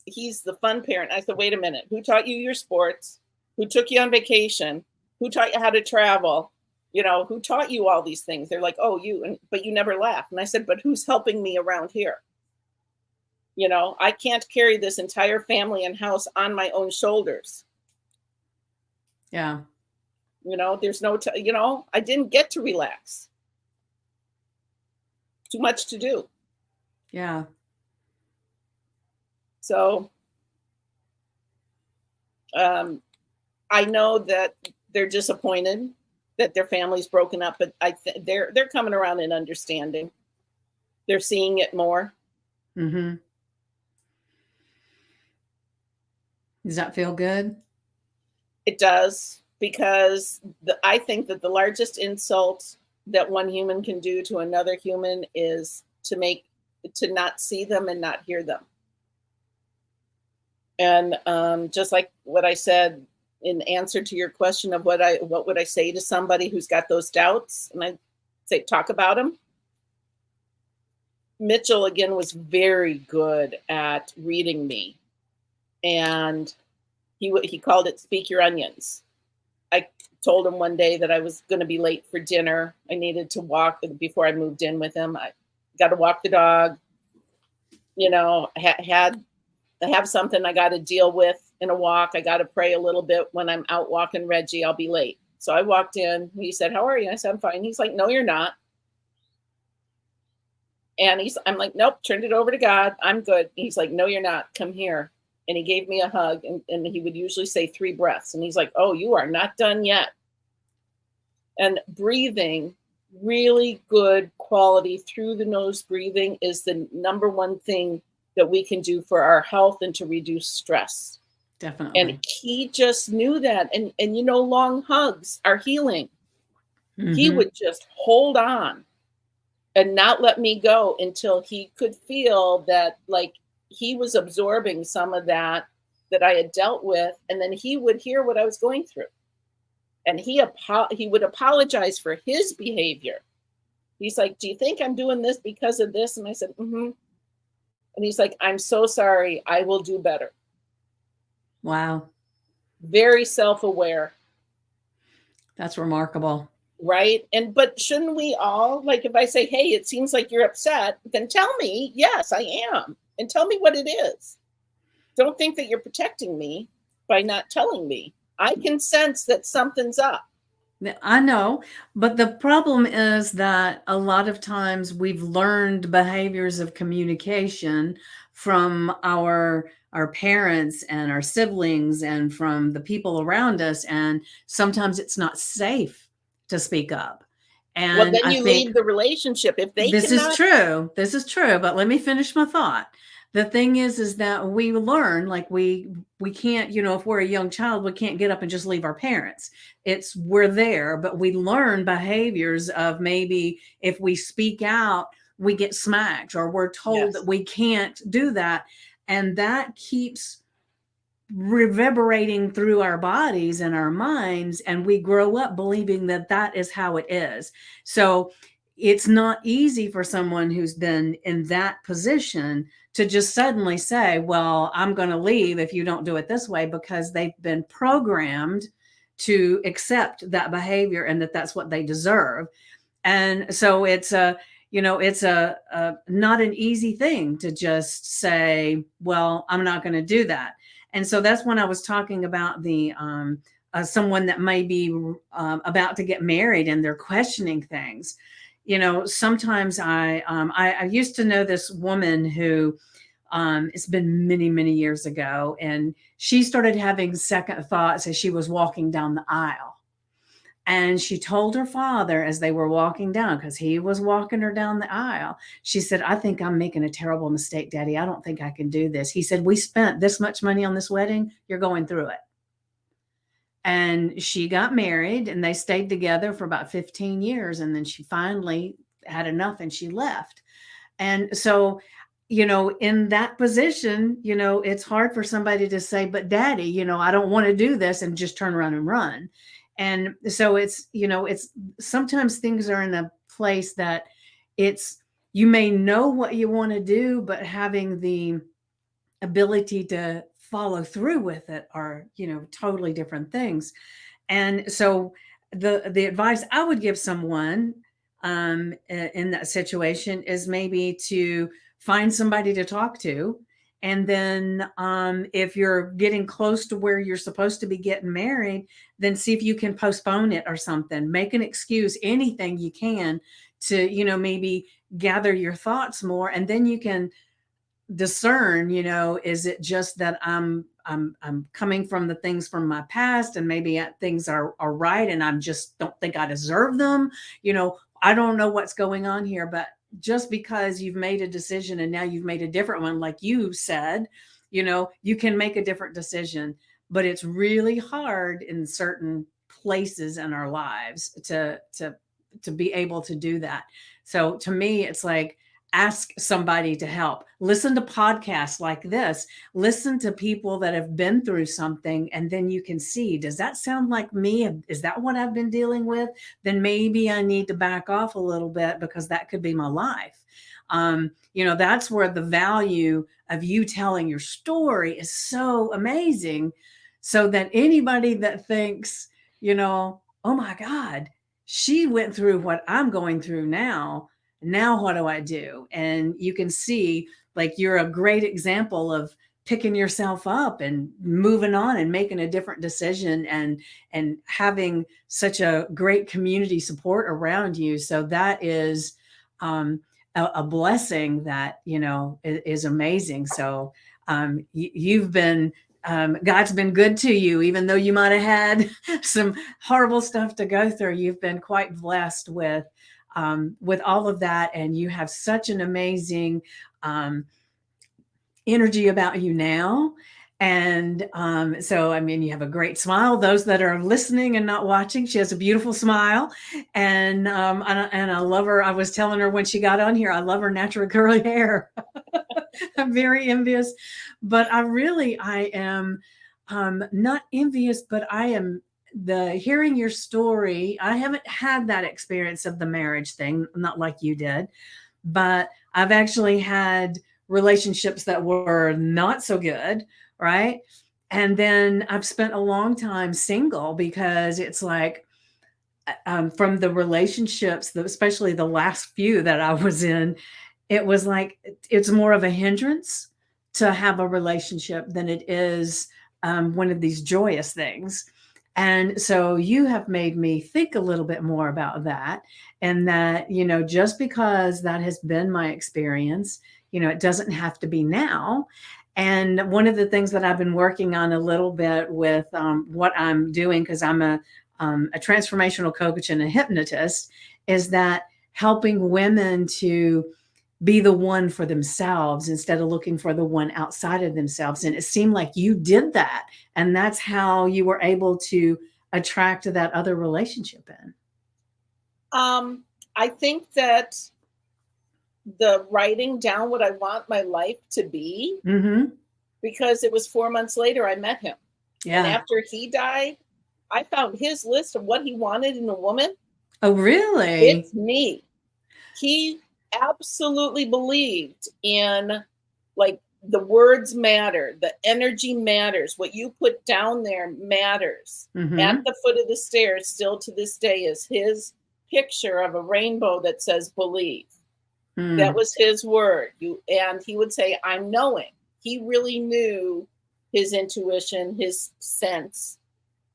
he's the fun parent. I said, wait a minute. Who taught you your sports? Who took you on vacation? Who taught you how to travel? Who taught you all these things? They're like, oh, but you never laughed. And I said, but who's helping me around here? I can't carry this entire family and house on my own shoulders. Yeah. There's no, I didn't get to relax. Too much to do. Yeah. So I know that they're disappointed that their family's broken up, but they're coming around and understanding. They're seeing it more. Mm-hmm. Does that feel good? It does, because I think that the largest insult that one human can do to another human is to not see them and not hear them. And just like what I said in answer to your question of what would I say to somebody who's got those doubts, and I say talk about them. Mitchell again was very good at reading me, and he called it speak your onions. I told him one day that I was going to be late for dinner. I needed to walk before I moved in with him. I got to walk the dog. You know, I have something I got to deal with in a walk. I got to pray a little bit when I'm out walking Reggie. I'll be late. So I walked in. He said, "How are you?" I said, "I'm fine." He's like, "No, you're not." And I'm like, "Nope, turned it over to God. I'm good." He's like, "No, you're not. Come here." And he gave me a hug, and he would usually say 3 breaths. And he's like, "Oh, you are not done yet." And breathing, really good quality through the nose breathing is the number one thing that we can do for our health and to reduce stress. Definitely. And he just knew that. And you know, long hugs are healing. He would just hold on and not let me go until he could feel that, like, he was absorbing some of that I had dealt with, and then he would hear what I was going through. And he would apologize for his behavior. He's like, "Do you think I'm doing this because of this?" And I said, "Mm-hmm." And he's like, "I'm so sorry. I will do better." Wow. Very self-aware. That's remarkable. Right? But shouldn't we all, like, if I say, "Hey, it seems like you're upset," then tell me, "Yes, I am." And tell me what it is. Don't think that you're protecting me by not telling me. I can sense that something's up. I know, but the problem is that a lot of times we've learned behaviors of communication from our parents and our siblings and from the people around us, and sometimes it's not safe to speak up. Well, And then I you think leave the relationship. If they this is cannot, true. This is true, but let me finish my thought. The thing is that we learn, like we can't, you know, if we're a young child, we can't get up and just leave our parents. It's we're there, but we learn behaviors of maybe if we speak out, we get smacked or we're told that yes, we can't do that. And that keeps reverberating through our bodies and our minds, and we grow up believing that that is how it is. So it's not easy for someone who's been in that position to just suddenly say, well, I'm going to leave if you don't do it this way, because they've been programmed to accept that behavior and that that's what they deserve. And so it's a, you know, it's a not an easy thing to just say, well, I'm not going to do that. And so that's when I was talking about the someone that may be about to get married and they're questioning things. You know, sometimes I used to know this woman who it's been many, many years ago, and she started having second thoughts as she was walking down the aisle. And she told her father as they were walking down, because he was walking her down the aisle, she said, "I think I'm making a terrible mistake, Daddy. I don't think I can do this." He said, "We spent this much money on this wedding. You're going through it." And she got married and they stayed together for about 15 years. And then she finally had enough and she left. And so, you know, in that position, you know, it's hard for somebody to say, "But Daddy, you know, I don't want to do this," and just turn around and run. And so it's, you know, it's sometimes things are in a place that it's, you may know what you want to do, but having the ability to follow through with it are, you know, totally different things. And so the advice I would give someone in that situation is maybe to find somebody to talk to. And then if you're getting close to where you're supposed to be getting married, then see if you can postpone it or something. Make an excuse, anything you can to, you know, maybe gather your thoughts more. And then you can discern, you know, is it just that I'm coming from the things from my past, and maybe things are right and I'm just don't think I deserve them. You know, I don't know what's going on here, but just because you've made a decision and now you've made a different one, like you said, you know, you can make a different decision, but it's really hard in certain places in our lives to be able to do that. So to me, it's like, ask somebody to help. Listen to podcasts like this. Listen to people that have been through something, and then you can see, does that sound like me? Is that what I've been dealing with? Then maybe I need to back off a little bit, because that could be my life. That's where the value of you telling your story is so amazing. So that anybody that thinks, oh my God, she went through what I'm going through now. Now what do I do? And you can see, like, you're a great example of picking yourself up and moving on and making a different decision, and having such a great community support around you. So that is a blessing that is amazing. So you've been God's been good to you, even though you might have had some horrible stuff to go through. You've been quite blessed with all of that, and you have such an amazing energy about you now. And so, I mean, you have a great smile. Those that are listening and not watching, she has a beautiful smile, and I love her. I was telling her when she got on here, I love her natural curly hair. I'm very envious, but I am not envious, but I am hearing your story. I haven't had that experience of the marriage thing, not like you did, but I've actually had relationships that were not so good, right? And then I've spent a long time single, because it's like, from the relationships, especially the last few that I was in, it was like, it's more of a hindrance to have a relationship than it is one of these joyous things. And so you have made me think a little bit more about that. And that, just because that has been my experience, it doesn't have to be now. And one of the things that I've been working on a little bit with what I'm doing, because I'm a transformational coach and a hypnotist, is that helping women to be the one for themselves instead of looking for the one outside of themselves. And it seemed like you did that. And that's how you were able to attract that other relationship in. I think that the writing down what I want my life to be, because it was 4 months later I met him. Yeah. And after he died, I found his list of what he wanted in a woman. Oh, really? It's me. He absolutely believed in, like, the words matter, the energy matters, what you put down there matters. At the foot of the stairs, still to this day, is his picture of a rainbow that says believe. That was his word. And he would say, I'm knowing. He really knew his intuition, his sense,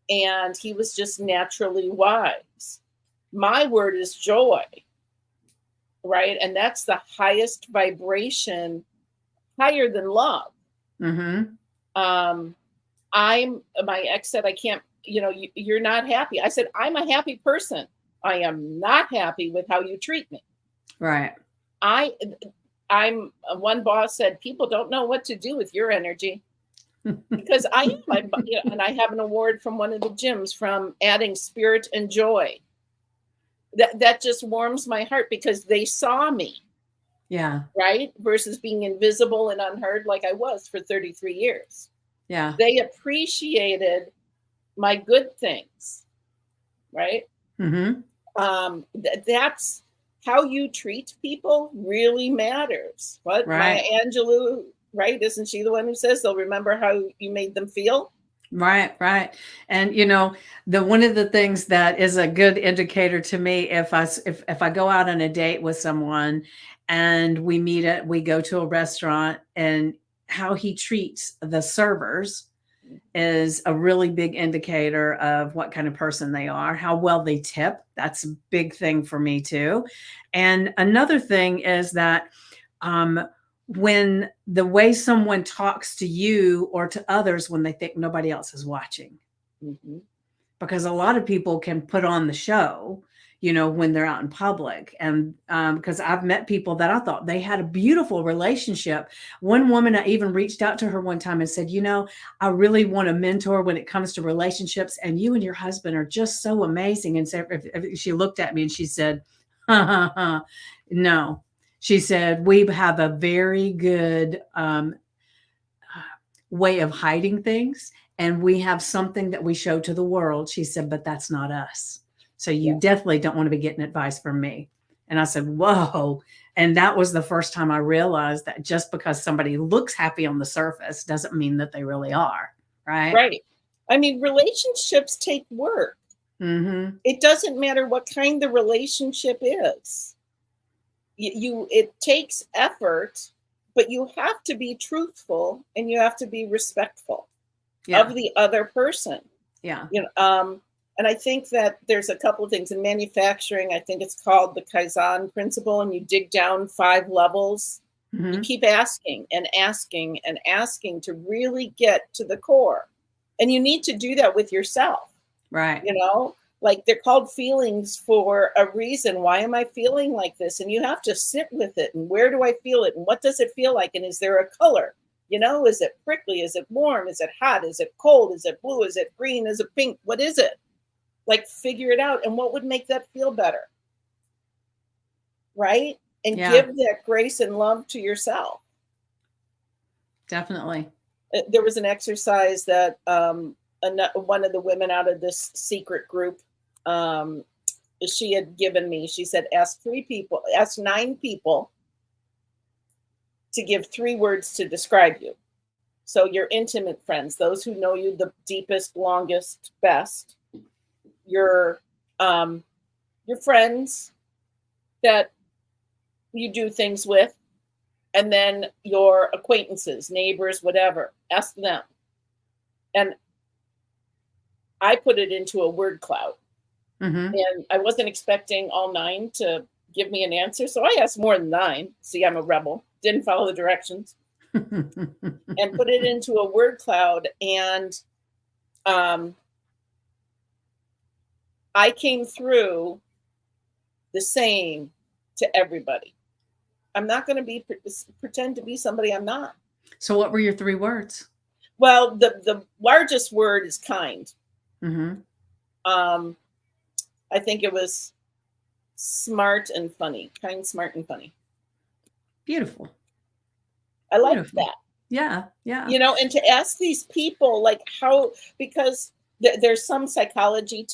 and he was just naturally wise. My word is joy, right? And that's the highest vibration, higher than love. I'm my ex said, I can't, you're not happy. I said, I'm a happy person. I am not happy with how you treat me. Right. I'm one boss said, people don't know what to do with your energy. Because I am, and I have an award from one of the gyms from adding spirit and joy. That just warms my heart, because they saw me. Yeah. Right? Versus being invisible and unheard like I was for 33 years. Yeah. They appreciated my good things. Right? That's how you treat people really matters. What? Right. Maya Angelou, right? Isn't she the one who says they'll remember how you made them feel? Right. And one of the things that is a good indicator to me, if I go out on a date with someone and we go to a restaurant, and how he treats the servers is a really big indicator of what kind of person they are. How well they tip, that's a big thing for me too. And another thing is that when the way someone talks to you or to others when they think nobody else is watching. Because a lot of people can put on the show, when they're out in public. And because I've met people that I thought they had a beautiful relationship. One woman, I even reached out to her one time and said, I really want a mentor when it comes to relationships. And you and your husband are just so amazing. And so she looked at me and she said, no. She said, we have a very good way of hiding things, and we have something that we show to the world. She said, but that's not us. So you Yeah. definitely don't want to be getting advice from me. And I said, whoa. And that was the first time I realized that just because somebody looks happy on the surface doesn't mean that they really are. Right. Right. I mean, relationships take work. Mm-hmm. It doesn't matter what kind the relationship is. It takes effort, but you have to be truthful and you have to be respectful of the other person. Yeah. And I think that there's a couple of things in manufacturing. I think it's called the Kaizen principle, and you dig down 5 levels. Mm-hmm. You keep asking and asking and asking to really get to the core. And you need to do that with yourself. Right. Like they're called feelings for a reason. Why am I feeling like this? And you have to sit with it. And where do I feel it? And what does it feel like? And is there a color? Is it prickly? Is it warm? Is it hot? Is it cold? Is it blue? Is it green? Is it pink? What is it? Like, figure it out. And what would make that feel better? Right? And give that grace and love to yourself. Definitely. There was an exercise that one of the women out of this secret group, she had given me. She said, ask 9 people to give 3 words to describe you. So your intimate friends, those who know you the deepest, longest, best, your friends that you do things with, and then your acquaintances, neighbors, whatever. Ask them. And I put it into a word cloud. Mm-hmm. And I wasn't expecting all 9 to give me an answer. So I asked more than 9. See, I'm a rebel. Didn't follow the directions. And put it into a word cloud. And I came through the same to everybody. I'm not going to pretend to be somebody I'm not. So what were your 3 words? Well, the largest word is kind. Mm-hmm. I think it was smart and funny. Kind, smart, and funny. Beautiful. I like that. Yeah. Yeah. And to ask these people, like, how, because there's some psychology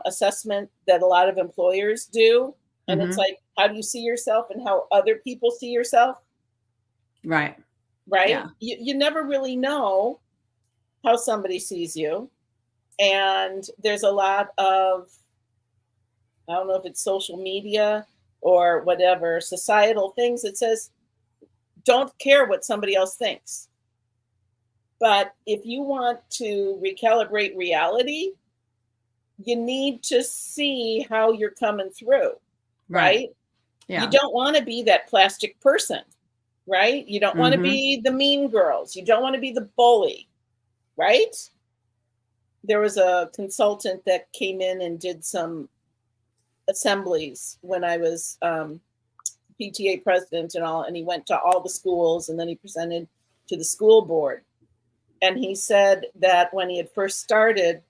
assessment that a lot of employers do. And it's like, how do you see yourself and how other people see yourself? Right. Right. Yeah. You never really know how somebody sees you. And there's a lot of, I don't know if it's social media or whatever, societal things that says, don't care what somebody else thinks. But if you want to recalibrate reality, you need to see how you're coming through. Right? Yeah. You don't want to be that plastic person, right? You don't want to be the mean girls. You don't want to be the bully, right? There was a consultant that came in and did some assemblies when I was PTA president and all, and he went to all the schools and then he presented to the school board. And he said that when he had first started,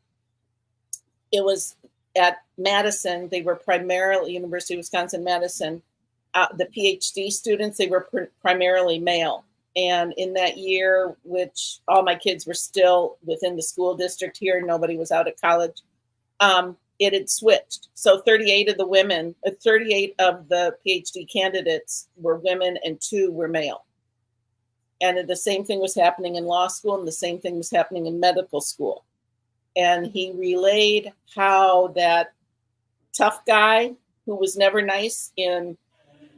it was at Madison. They were primarily University of Wisconsin-Madison. The PhD students, they were primarily male. And in that year, which all my kids were still within the school district here, nobody was out of college, it had switched. So 38 of the PhD candidates were women and 2 were male. And the same thing was happening in law school and the same thing was happening in medical school. And he relayed how that tough guy who was never nice in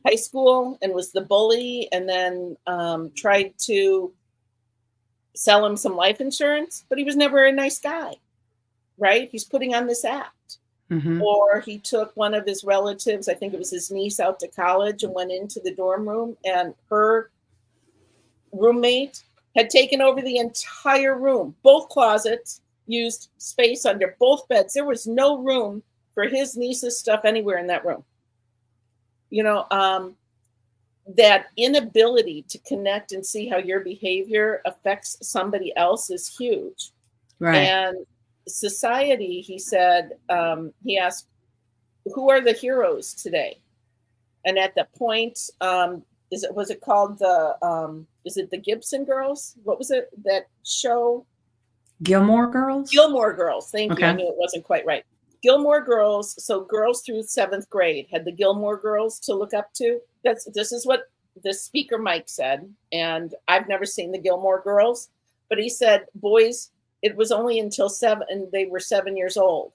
high school and was the bully and then tried to sell him some life insurance, but he was never a nice guy, right? He's putting on this act. Or he took one of his relatives, I think it was his niece, out to college and went into the dorm room, and her roommate had taken over the entire room, both closets, used space under both beds. There was no room for his niece's stuff anywhere in that room. That inability to connect and see how your behavior affects somebody else is huge. Right. And society, he said, he asked, who are the heroes today? And at the point, was it called is it the Gibson Girls? What was it, that show? Gilmore Girls? Gilmore Girls. Thank you. I Okay. knew it wasn't quite right. Gilmore Girls. So girls through 7th grade had the Gilmore Girls to look up to. This is what the speaker Mike said. And I've never seen the Gilmore Girls, but he said, boys, it was only until they were 7 years old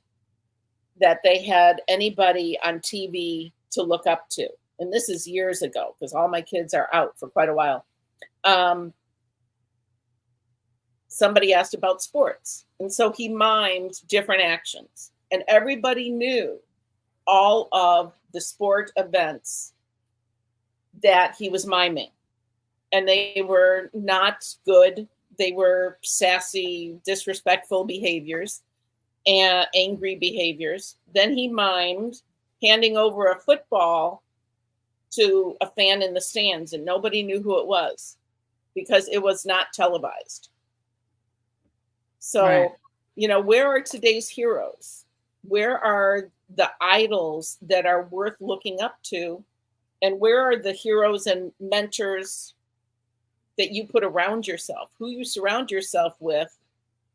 that they had anybody on TV to look up to. And this is years ago, because all my kids are out for quite a while. Somebody asked about sports. And so he mimed different actions. And everybody knew all of the sport events that he was miming. And they were not good. They were sassy, disrespectful behaviors and angry behaviors. Then he mimed handing over a football to a fan in the stands, and nobody knew who it was because it was not televised. So, right. Where are today's heroes? Where are the idols that are worth looking up to? And where are the heroes and mentors that you put around yourself? Who you surround yourself with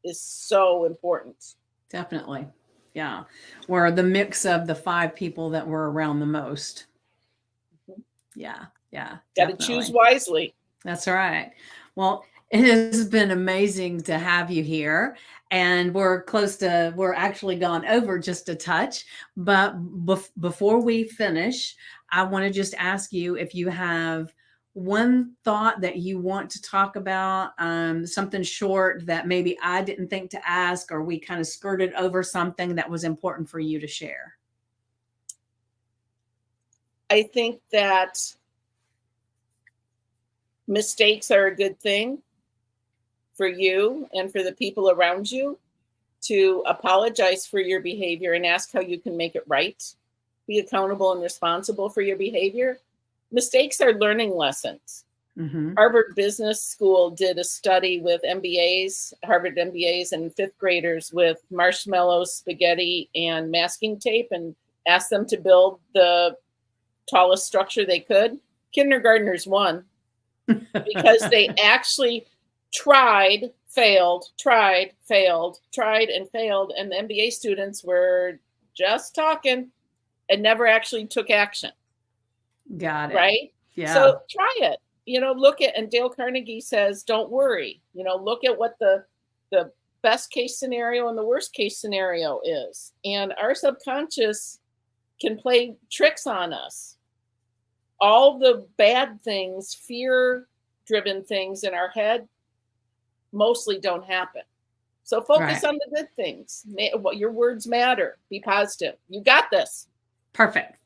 is so important. Definitely. Yeah. Or the mix of the 5 people that were around the most. Yeah. Yeah. Got to choose wisely. That's right. Well, it has been amazing to have you here. And we're actually gone over just a touch. But before we finish, I want to just ask you if you have one thought that you want to talk about, something short that maybe I didn't think to ask, or we kind of skirted over something that was important for you to share. I think that mistakes are a good thing for you and for the people around you, to apologize for your behavior and ask how you can make it right. Be accountable and responsible for your behavior. Mistakes are learning lessons. Mm-hmm. Harvard Business School did a study with Harvard MBAs and 5th graders with marshmallows, spaghetti, and masking tape, and asked them to build the tallest structure they could. Kindergartners won because they actually tried, failed, tried, failed, tried, and failed. And the MBA students were just talking and never actually took action. Got it. Right? Yeah. So try it. Look at, and Dale Carnegie says, don't worry. Look at what the best case scenario and the worst case scenario is. And our subconscious can play tricks on us. All the bad things, fear-driven things in our head mostly don't happen. So focus on the good things. Your words matter. Be positive. You got this. Perfect.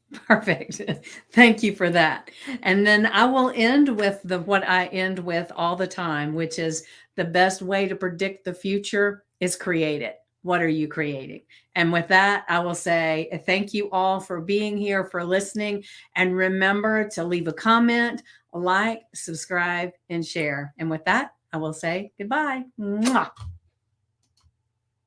Thank you for that. And then I will end with what I end with all the time, which is the best way to predict the future is create it. What are you creating? And with that, I will say thank you all for being here, for listening. And remember to leave a comment, like, subscribe, and share. And with that, I will say goodbye. Mwah.